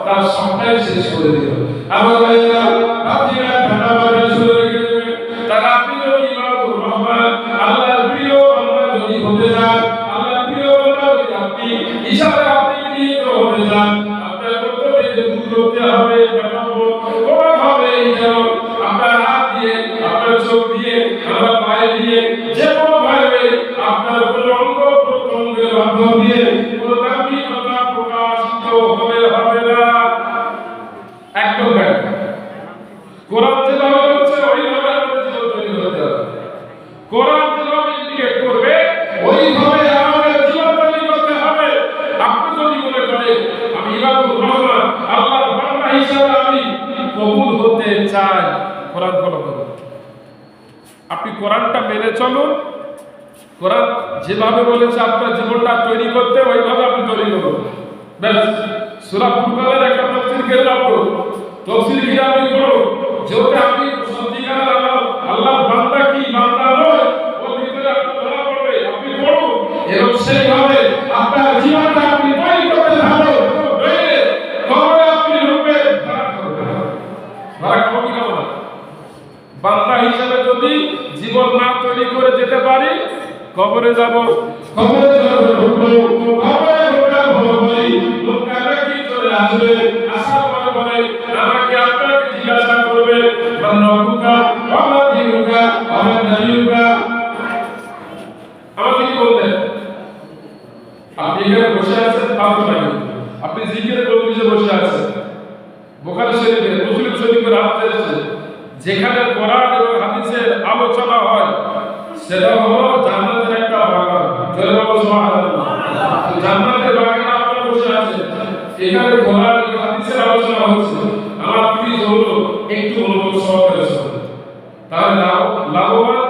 তার সবটাই শেষ করে দিল আমার ভাইরা আপনারা ধন্যবাদ শুরু রেখে দেবেন তারা প্রিয় ইবাদুর রহমান আল্লাহর প্রিয় বান্দা যদি হতে চান আল্লাহর প্রিয় বান্দা যদি আপনি ইশারা আপনি নিয়ে হতে চান আপনার কর্তব্য যে দূর করতে হবে কোন ভাবে যেন আপনার হাত দিয়ে আপনার চোখ দিয়ে আপনার পায়ে দিয়ে যে কোনো ভাবে আপনার কোন অঙ্গ প্রত্যঙ্গের মাধ্যম দিয়ে কোন দাম্ভিকতা প্রকাশিত হবে না একদম কোরআন যেভাবে বলছে ওইভাবে আমাদের জীবন তৈরি হতে হবে কোরআন যেভাবে ইন্ডিকেট করবে ওইভাবে আমাদের জীবন তৈরি করতে হবে আপনি যদি মনে করেন আমি ইবাদুর রহমান আল্লাহর বান্দা হিসেবে আমি কবুল হতে চাই কোরআন ফলো করুন আপনি কোরআনটা মেনে চলুন কোরআন যেভাবে বলেছে আপনার জীবনটা তৈরি করতে ওইভাবে আপনি তৈরি করুন ব্যাস সূরা ফুরকানের একটা তাফসীর করে রাখুন তাফসীর কি আপনি পড়ুন যেটা আপনি সত্যিকার আল্লাহর বান্দা কি বান্দা নয় ওর ভিতরে আপনি ধরা পড়বে আপনি পড়ুন এবং সেইভাবে আপনার জীবনটা আপনি তৈরি করতে থাকুন নইলে কবরে আপনি ঢুকবে ধরা খাবো কি না বান্দা হিসেবে যদি জীবন না তৈরি করে যেতে পারি কবরে যাব কবরে ঢুকবো কবরে ঢোকার পরই লোকেরা কি চলে আসবে আসার পরে আমাকে আপনাকে জিজ্ঞাসা করবে রব্বুকা ওয়া দিনুকা ওয়া নাবিয়ুকা আমাকে কি বলবেন আপনি এখানে বসে আছেন ফালতু নাই আপনি জিকিরের মজলিসে বসে আছেন বুখারী শরীফে মুসলিম শরীফের হাদিস আছে যেখানে কোরআন এবং হাদিসের আলোচনা হয় সেটা হলো জান্নাতের একটা বাগান জয় বলো সুবহানাল্লাহ জান্নাতের বাগানে আপনি বসে আছেন এখানে কোরআন এবং হাদিসের আলোচনা হচ্ছে আমার প্লিজ হলো একটু মনোযোগ সহকারে শুনুন তাহলে লাভবান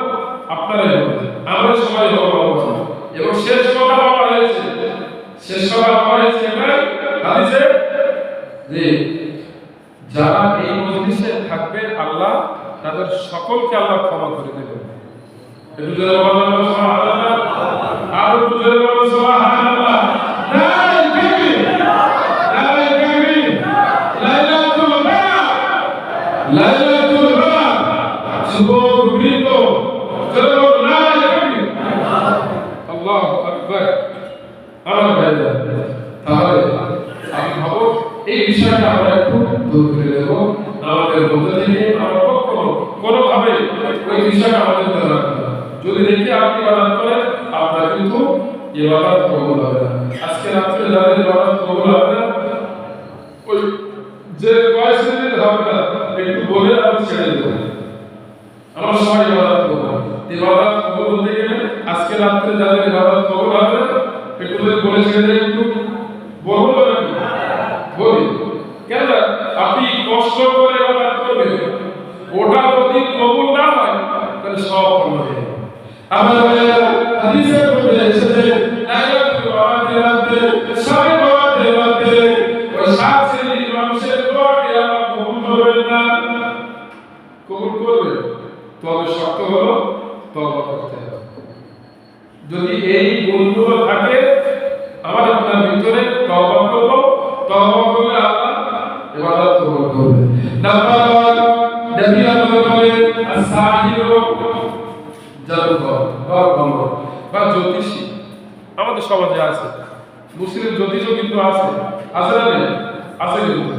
আপনারাই হবেন আমরা সবাই হব লাভবান এবং শেষ কথা বলা হয়েছে হাদিসে যে যারা এই মজলিসে থাকবে আল্লাহ তাদের সকলকে আল্লাহ ক্ষমা করে দেবেন একটু জোরে বলুন সুবহানাল্লাহ আর একটু জোরে বলুন সুবহানাল্লাহ নারে তাকবীর নারে তাকবীর লাইলাতুল বারাক লাইলাতুল বারাক সুবহানাল্লাহ জোরে বলুন নারে তাকবীর আল্লাহু আকবার আমার ভাইরা তাহলে আমি ভাবো এই বিষয়টা আমরা একটু দূর করে দেব আমাদের মধ্যে থেকে আমরা কোনোভাবে ওই বিষয়টা আমাদের ধরে রাখতে হবে যদি দেখি আপনি ইবাদত করেন আপনার কিন্তু ইবাদত কবুল হবে না আজকে রাত্রে যাদের ইবাদত কবুল হবে না ওই যে কয়েক মিনিট হবে না একটু বলে আমি ছেড়ে দেব আমরা সবাই ইবাদত করব ইবাদত কবুল হতে গেলে আজকে রাত্রে যাদের ইবাদত কবুল হবে একটু বলে ছেড়ে দেব একটু বলবো নাকি বলি কেন আপনি কষ্ট করে ইবাদত করবেন ওটা যদি কবুল না হয় তাহলে সব কবুল হবে আমার হাদিসে বলে এসেছে লাইলাতুল বারাকাতে সবে বারাকাতে ওই সাত শ্রেণীর মানুষের দোয়াকে আল্লাহ কবুল করবেন না কবুল করবে তবে শর্ত হলো তওবা করতে হবে যদি এই গুণগুলো থাকে আমার আপনার ভিতরে তওবা করব তওবা করলে আল্লাহ ইবাদত কবুল করবে নাম্বার 1 নবী আল্লাহ বলেন আস-সাহিরু জাদুকর বা জ্যোতিষী আমাদের সমাজে আছে মুসলিম জ্যোতিষও কিন্তু আছে আছে কিন্তু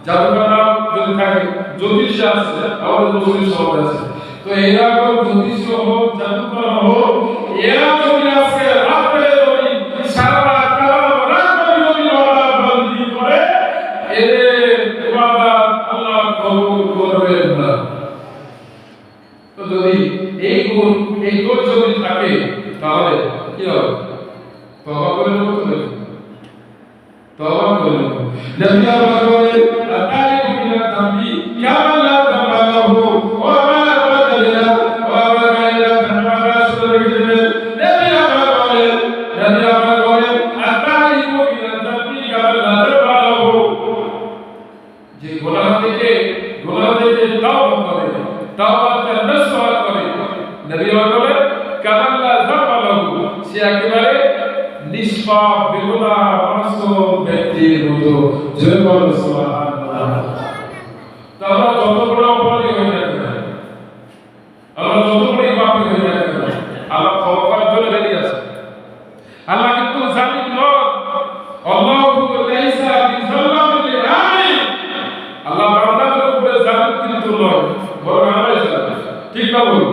জাদুকর যদি থাকে জ্যোতিষ আছে আমাদের মুসলিম সমাজে আছে তো এরকম জ্যোতিষ হোক জাদুকর হোক এরা যদি আজকে রাতে যদি সারা কালাম রাত যদি ওরা বন্দী করে এদের ইবাদত আল্লাহ কবুল করবেন না তো যদি এই গুণ যদি থাকে তাহলে কি হবে তওবা করে নেব তওবা করে নেব নবী আমার বলে আতাই বিনা তাবি কামা লা তামালাহু ওয়া মা বাদালা ওয়া মা গায়রা তামালা সুরবিদে নবী আমার বলে আতাই বিনা তাবি কামা লা তামালাহু যে গুনাহ থেকে তাওবা করে তাওবাতে নসুহা করে নবী আমার বলে কামা লা তামালাহু সে একেবারে নিষ্পাপ বেগুনাহ মাসুম ব্যক্তির মতো জয় বল সুবহানাল্লাহ। তারা যত বড় অপরাধী হয়ে যাবে, আল্লাহ যত বড় পাপী হয়ে যাবে, আল্লাহ ক্ষমা করার জন্য রেডি আছে। আল্লাহ কিন্তু জালিম নয়। আল্লাহু লাইসা বিযাল্লামিন লিল আলিম। আল্লাহ বান্দাদের উপরে জালিম কিন্তু নয়, বরং আমরাই জালিম। ঠিক না বলুন?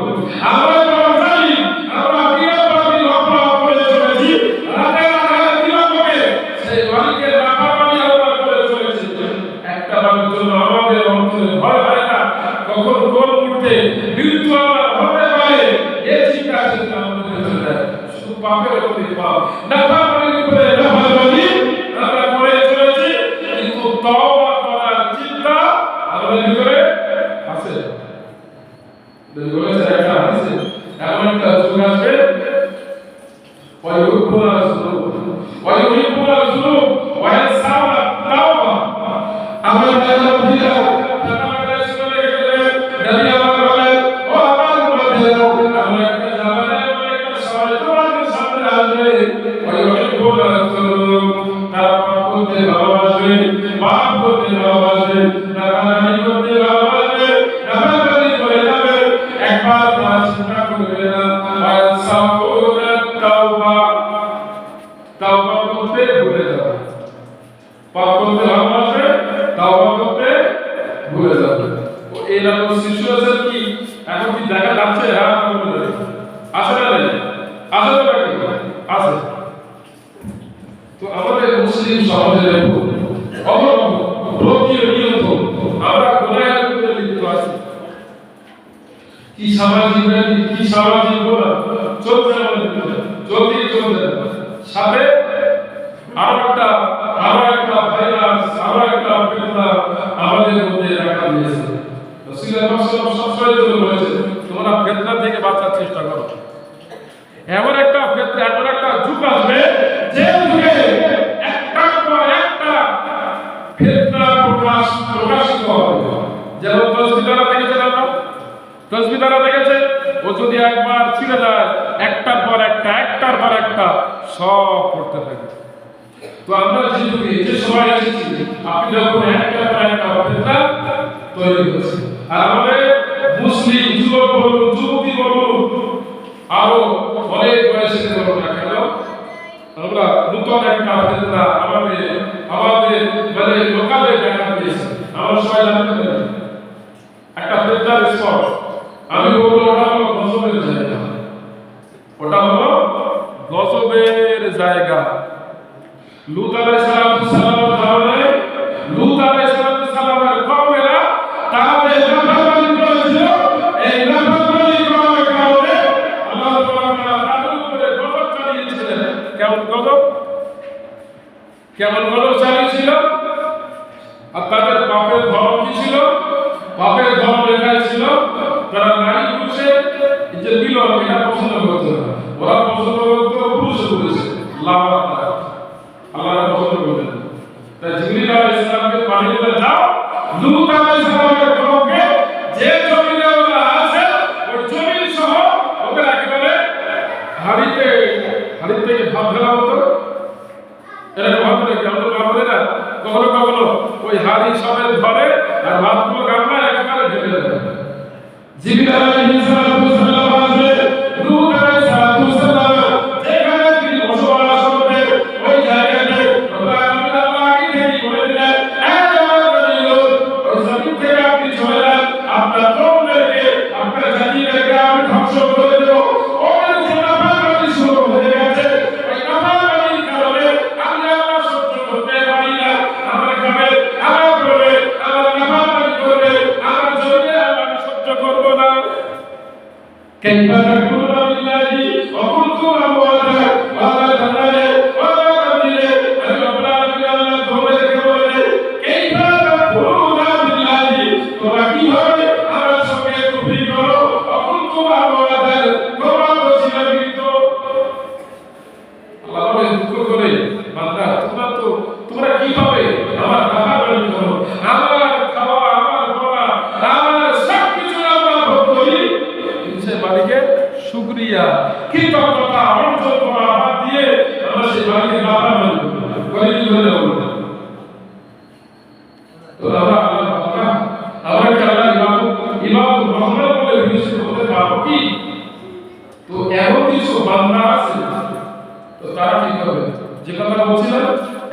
আমরাই বরং জালিম। আমরা বিনা পাপী অপরাধ করে চলেছি। আমাদের অন্তরে ভয় হয় না কখন কোন মুহূর্তে মৃত্যু হতে পারে এই চিন্তা আসলে আমাদের ভিতরে নাই। শুধু পাপের উপরে পাপ, নাফরমানির উপরে নাফরমানি আমরা করে চলেছি, কিন্তু তওবা করার চিন্তা আমাদের ভিতরে আছে। বলেছে একটা আছে এমন একটা যুগ আসবে ওয়ায়ুকুনা যুনুব ওয়া ইয়ানসাউনা তাওবা। আমরা আল্লাহ বিলা তাআলা শুনে গেলেন নবী আমার বলেন ও আমার বন্ধুরা আমরা একটা জামানে একটা সময় তোমাদের সামনে আসবে ওয়ায়ুকুনা যুনুব তারা পাপ করতে ভালোবাসবে, পাপ করতে ভালোবাসবে, নাফরমানি করতে ভালোবাসবে, নাফরমানি করে যাবে, একবার তারা চিন্তা করবে না। ওয়া ইয়ানসাউনা তাওবা তাওবা করতে ভুলে যাবে, পাপ করতে ভালোবাসবে, তাওবা করতে ভুলে যাবে। এরকম সিচুয়েশন কি এখন কি দেখা যাচ্ছে? হ্যাঁ আছে না? আছে তো নাকি? আছে। তো আমাদের মুসলিম সমাজের অবলম্বন রোগীর নিয়ত আমরা গুনাহের ভিতরে লিপ্ত আছি। কি সামাজিক গুনাহ চলছে আমাদের ভিতরে, চলছে সাথে আরো একটা ভাইরাস, আরো একটা ফিতনা আমাদের মধ্যে দেখা দিয়েছে। রাসূলুল্লাহ সাল্লাল্লাহু আলাইহি ওয়াসাল্লাম বলেছেন তোমরা ফিতনা থেকে বাঁচার চেষ্টা করো। এমন একটা ফিতনা, এমন একটা যুগ আসবে যে যুগে একটার পর একটা ফিতনা প্রকাশিত হবে। যেমন তসবিহরা দেখেছেন আমরা, তসবিহরা দেখেছেন ও যদি একবার ছিঁড়ে যায় একটার পর একটা সব পড়তে থাকে। তো আমরা যে যুগে যে সময় এসেছি আপনি যখন একটা পর একটা ফিতনা তৈরি হচ্ছে, আর আমাদের মুসলিম যুবক বলুন, যুবতী বলুন, আরো অনেক বয়সের বলুন না কেন, আমরা নতুন একটা ফিতনা আমাদের মানে লোকালে দেখা দিয়েছে। আমরা সবাই জানতে পারি একটা ফিতনার স্পট, আমি বলবো ওটা হলো গজবের জায়গা। ওটা হলো গজবের জায়গা। লূত আলাইহিস সালামের কারণে লূত আলাইহিস সালামের কওমেরা তাদের নাফরমানি করেছিল। এই নাফরমানি করার কারণে আল্লাহ তাআলা তাদের উপরে গজব চালিয়েছিলেন। কেমন গজব চালিয়েছিল? আর তাদের পাপের ধরন কি ছিল? পাপের ধরন লেখাই ছিল তারা নারী পুরুষের যে মিলন এটা পছন্দ করতো না। ওরা পছন্দ করতো পুরুষ লাওয়া আল্লাহ পছন্দ করতেন। তাই জিবরিল আলাইহিস সালামকে পাঠিয়ে দিলেন, যাও লূত আলাইহিস সালামের কওমকে যে জমিনে ওরা আছে ওই জমিন সহ ওদের একেবারে হাড়িতে থেকে ভাত ফেলা হতো। এরকম ভাত নাকি আমাদের ভাবলে না, কখনো ওই হাড়ি সবের ধরে আর ভাতগুলো গামলায় একেবারে ঢেলে দেবে। জিবরিল আলাইহিস সালাম আসবে লূত আলাইহিস সালাম যেখানে তিনি বসবাস করতেন ওই জায়গাতে আপনার কওমকে আপনার জাতিকে আমি ধ্বংস করে দেব। ওদের যে নাফরমানি শুরু হয়ে গেছে, ওই নাফরমানির কারণে আমি আল্লাহ সহ্য করতে পারি না। আমার খাবে, আমার করবে, আমার নাফরমানি করবে, আমার জমিনে আমি সহ্য করব না। কাইফা তাকুলু বিল্লাহি ওয়া কুনতুম আমওয়াতা ওয়া লা তানালে ওয়া লা তাদিলে। আমি আপনার আল্লাহ ধরে রেখে বলে কৃতজ্ঞতা অর্জন করা বাদ দিয়ে আমরা সেই বাড়িতে বাধা মানব করে কি করে দেব। তো আমরা কি আল্লাহ ইমাম রহমান বলে বিবেচিত হতে পারবো কি? তো এমন কিছু বান্দা আছে, তো তারা কি করবে? যে কথা বলছিলাম,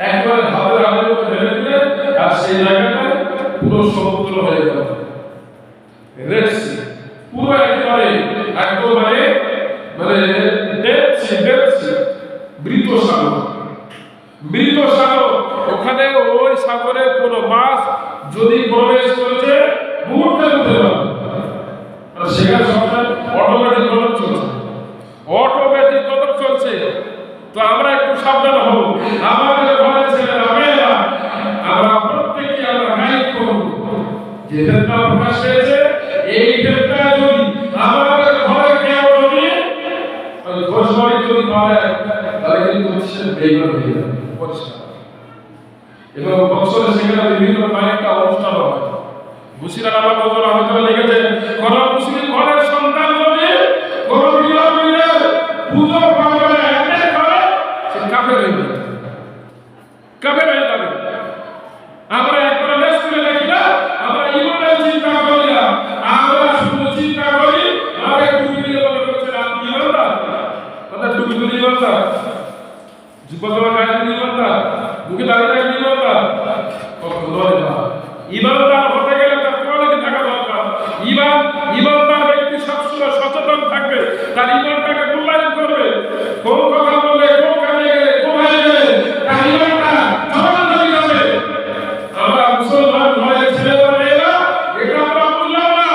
একবার হাতের আঙুলের উপর ঢেলে দিলে আর সেই জায়গাটা পুরো সমুদ্র হয়ে গেল, রেড সি, পুরো একেবারে মানে ডেড সি, মৃত সাগর, মৃত সাগর। ওখানে ওই সাগরে কোন মাছ যদি প্রবেশ করেছে মুহূর্তের মধ্যে সেখানে সবসময় অটোমেটিক কদম চলছে, অটোমেটিক কদম চলছে। তো আমরা একটু সাবধান হব, আমাদের ঘরের ছেলেরা মেয়েরা আমরা প্রত্যেককে আমরা গাইড করব যে ফেতনা প্রকাশ পেয়েছে, এই ফেতনা যদি আমাদের ঘরে কেউ যদি ওই ঘোষবাড়ি যদি পায় তাহলে কিন্তু হচ্ছে বেইমান হয়ে যাবে পরিষ্কার। এবং বছরে সেখানে বিভিন্ন কয়েকটা অনুষ্ঠান হয়। মুসিরা নামা বছর আমাদের লিখেছে কোন মুসলিম ঘরের সন্তান যদি কোন বিরামের পূজা পাবে অ্যাটেক করে সে কাফের হয়ে যাবে, কাফের হয়ে যাবে। আমরা একবার লেস করে দেখি না, আমরা ইমানের চিন্তা করি না, আমরা শুধু চিন্তা করি আগে ডুবি দিয়ে মনে করছে আপনি ইমানদার, কথা ডুবি দিয়ে ইমানদার, যুবকরা গায়ে দিয়ে ইমানদার, মুখে দাঁড়িয়ে ইমানদার, কখনো নয় না। ইমানদার হতে গেলে তার কোয়ালিটি থাকা দরকার। ইমানদার ব্যক্তি সবসময় সচেতন থাকবে, তার ইমানটাকে মূল্যায়ন করবে। কোন কথা বললে, কোন কাজে গেলে, কোথায় গেলে তার ইমানটা জবাবদারি যাবে। আমরা মুসলমান ভাইয়ের ছেলেরা মেয়েরা এটা আমরা বুঝলাম না,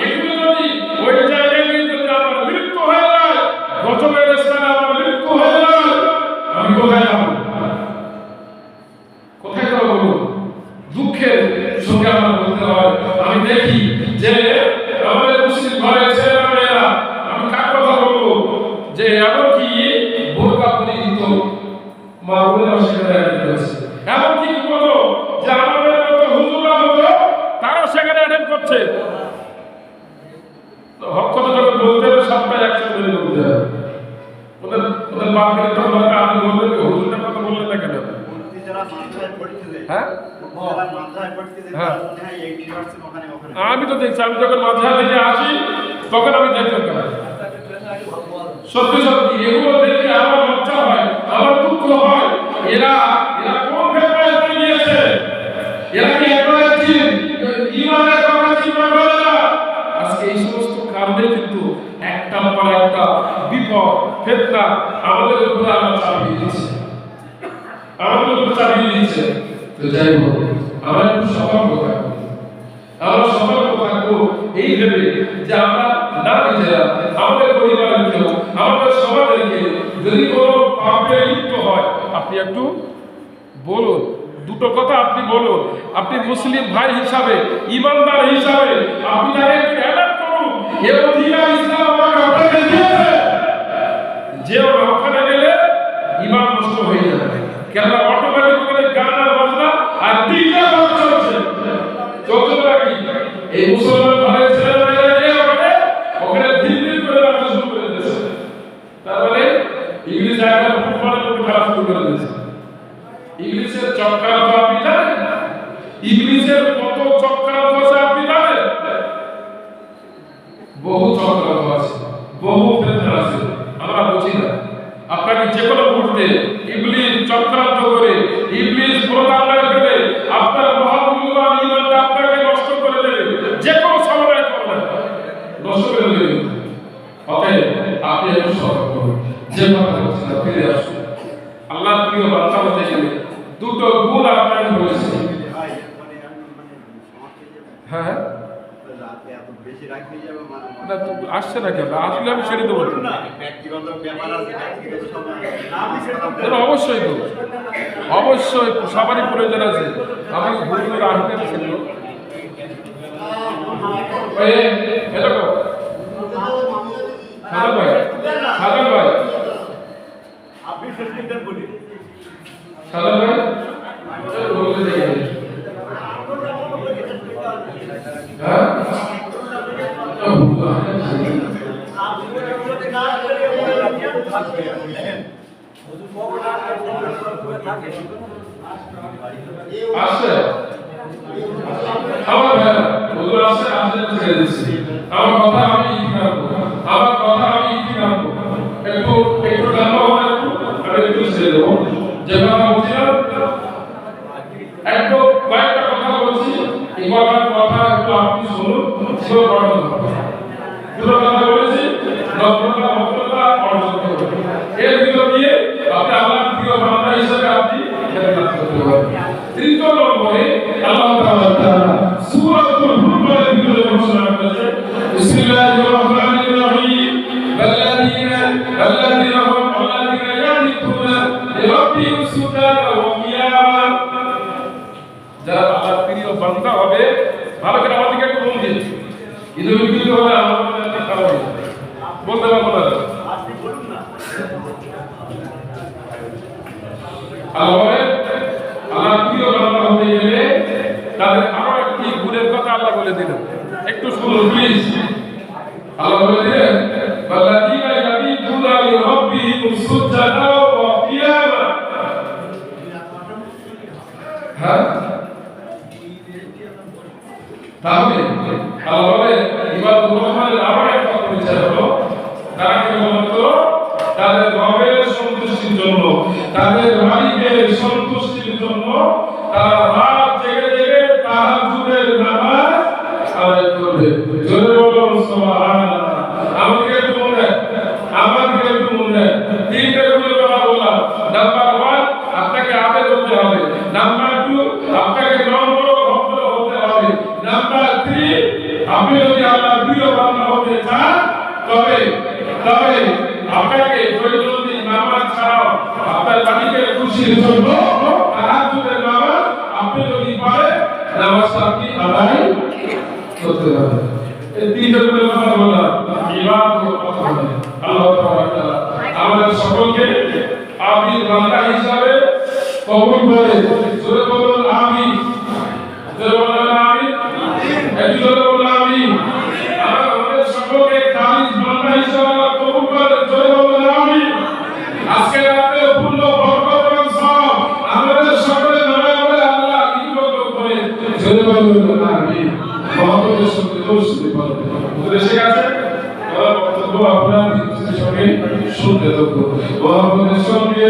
এগুলো যদি ওই জায়গায় গিয়ে যদি আমার মৃত্যু হয়ে যায়, গজবের স্থানে আমার মৃত্যু হয়ে যায়, আমি কোথায় যাবো? কোথায় যাবো? দুঃখের সঙ্গে আমরা বলতে হয়। আমি দেখি যে আমাদের মুসলিম ঘরের ছেলেরা মেয়েরা, আমি কার কথা বলবো, যে এমনকি বোরকা পরিহিত মা বোনেরা সেখানে অ্যাটেন্ড করছে, এমনকি বলো যে আমাদের মতো হুজুররা মতো তারাও সেখানে অ্যাটেন্ড করছে। হক কথা যখন বলতে হবে সবটাই একসাথে বলতে হবে। ওদের বাপের কথা আপনি বলবেন, হুজুরের কথা বললেন না কেন? হ্যাঁ, আমি তো দেখছি, আমি যখন মাঝে থেকে আসি তখন আমি দেখলাম কেন সত্যি সত্যি এগুলো দেখে আমার লজ্জা হয়, আমার দুঃখ হয়। এরা কোন ফেতনায় পড়ে গিয়েছে? এরা কি একবারে ইমানের কথা চিন্তা করে না? আজকে এই সমস্ত কারণে কিন্তু একটা পর একটা বিপদ ফেতনা আমাদের উপরে আমরা চাপিয়ে দিচ্ছে, আমাদের উপরে চাপিয়ে দিচ্ছে। তো যাই হোক, আমরা একটু সতর্ক থাকবো, আমরা সতর্ক থাকবো এই ভেবে যে আমরা না নিজেরা, আমাদের পরিবারের কেউ, আমাদের সমাজের কেউ যদি কোনো পাপে লিপ্ত হয়, আপনি একটু বলুন, দুটো কথা আপনি বলুন। আপনি মুসলিম ভাই হিসাবে, ইমানদার হিসাবে আপনি তাকে একটু অ্যালার্ট করুন, এর অধিকার ইসলাম আমাকে আপনাকে দিয়েছে যে ওখানে গেলে ইমান নষ্ট হয়ে যাবে। কেন? অটোমেটিক করে গান আর বাজনা আর ডিজে চলছে, চলছে নাকি? এই মুসলমান ঘরের ছেলেরা ওখানে ধীরে ধীরে করে নাচতে শুরু করে দিয়েছে। তার মানে ইংলিশ জায়গায় ফুটবলের মধ্যে খেলা শুরু করে দিয়েছে। ইংলিশের চক্রান্ত আপনি জানেন? ইংলিশের কত চক্রান্ত আছে আপনি জানেন? বহু চক্রান্ত আছে, বহু ফেতনা আছে, আমরা বুঝি না। আপনাকে যে কোনো মুহূর্তে ইবলিস চক্রান্ত করে, ইবলিস প্রতারণা করে আপনার মহামূল্যবান ঈমানটা আপনাকে নষ্ট করে দেবে, যে কোনো সময় করবেন নষ্ট করে দেবে। অতএব আপনি একটু সতর্ক হন। যে কথা বলছিলাম, ফিরে আসুন। আল্লাহর প্রিয় বান্দা হতে গেলে দুটো গুণ আপনাকে বলেছি। হ্যাঁ, না তো আসছে না কেন? আসলে আমি ছেড়ে দেবো। অবশ্যই তো, অবশ্যই সবারই প্রয়োজন আছে। আমি হুজুরের আহ্বান ছিল সাজান ভাই, সাজান ভাই, সাজান ভাই বলতে দেখে হ্যাঁ আসে আমার ভাইরা হুজুর আসে আসে ছেড়ে দিচ্ছি আমার কথা আমি ইতিহাস আমার কথা আমি ইতিহাস একটু একটু লম্বা হবে আমি একটু ছেড়ে দেবো যেভাবে বলছিলাম একটু কয়েকটা কথা বলছি এবার কথা একটু আপনি শুনুন সেও করেন দুটো কথা বলেছি নগ্নতা ভদ্রতা অর্জন করুন এর ভিতর দিয়ে আপনি আল্লাহর প্রিয় বান্দা হিসেবে আপনি খেদমত করতে পারবেন তৃতীয় নম্বরে আল্লাহ তাআলা সূরাতুল ফুরকানের ভিতরে ঘোষণা করেছে বিসমিল্লাহির রহমানির রহিম আল্লাযীনা ইয়ামিতুনা লিরাব্বিহিম সুজদান ওয়া কিয়ামা যারা আল্লাহর প্রিয় বান্দা হবে ভালো করে আমাদেরকে একটু মন দিন ঈদের বিক্রি হলে আমাদের একটা খারাপ হবে বলতে পারবো না আপনি বলুন না আল্লাহ প্রিয় বান্দা হতে গেলে তাদের আরো একটি গুণের কথা আল্লাহ বলে দিলেন একটু শুনুন প্লিজ আল্লাহ বলে দিলেন ওয়াল্লাযীনা ইয়াবিতুনা লিরাব্বিহিম সুজদান ওয়া কিয়ামা হ্যাঁ তাহলে আল্লাহ বলে ইবাদুর রহমানের আরো একটা পরিচয় হলো তারা কেবলমাত্র তাদের রবের সন্তুষ্টির জন্য তাদের মালিকের সন্তুষ্টির জন্য তারা রাত জেগে জেগে তাহাজ্জুদের নামাজ আদায় করবে জোরে বলুন সুবহানাল্লাহ আমাকে একটু মনে তিনটা গুণের কথা বললাম নাম্বার 1 আপনাকে আবেদ হতে হবে নাম্বার 2 আপনাকে নম্র ভদ্র হতে হবে নাম্বার 3 আপনি যদি আল্লাহর প্রিয় বান্দা হতে চান তবে আপনাকে দৈনন্দিন নামাজ ছাড়াও আপনার মালিকের খুশির জন্য তাহাজ্জুদের নামাজ আপনি যদি পারেন নামাজটা আপনি আদায় করতে হবে এই তিনটা গুণের কথা বললাম ইবাদত কথা বলে আল্লাহ তাআলা আমাদের সকলকে আবিদ বান্দা হিসাবে কবুল করে জোরে বলুন আমিন জোরে বলুন আমিন একটু জোরে বলুন আমিন আমাদের সকলকে খালিস বান্দা হিসাবে কবুল করে জোরে বলুন আমিন আজকে রাতে পূর্ণ বরকত এবং সওয়াব আমাদের সকলের নামে আল্লাহ নির্ভর করে জোরে বলুন আমিন মহব্বতের সঙ্গে দরুদ পড়ুন উদ্দেশ্য আছে বক্তব্য আপনার সঙ্গে শুনতে থাকুন মহব্বতের সঙ্গে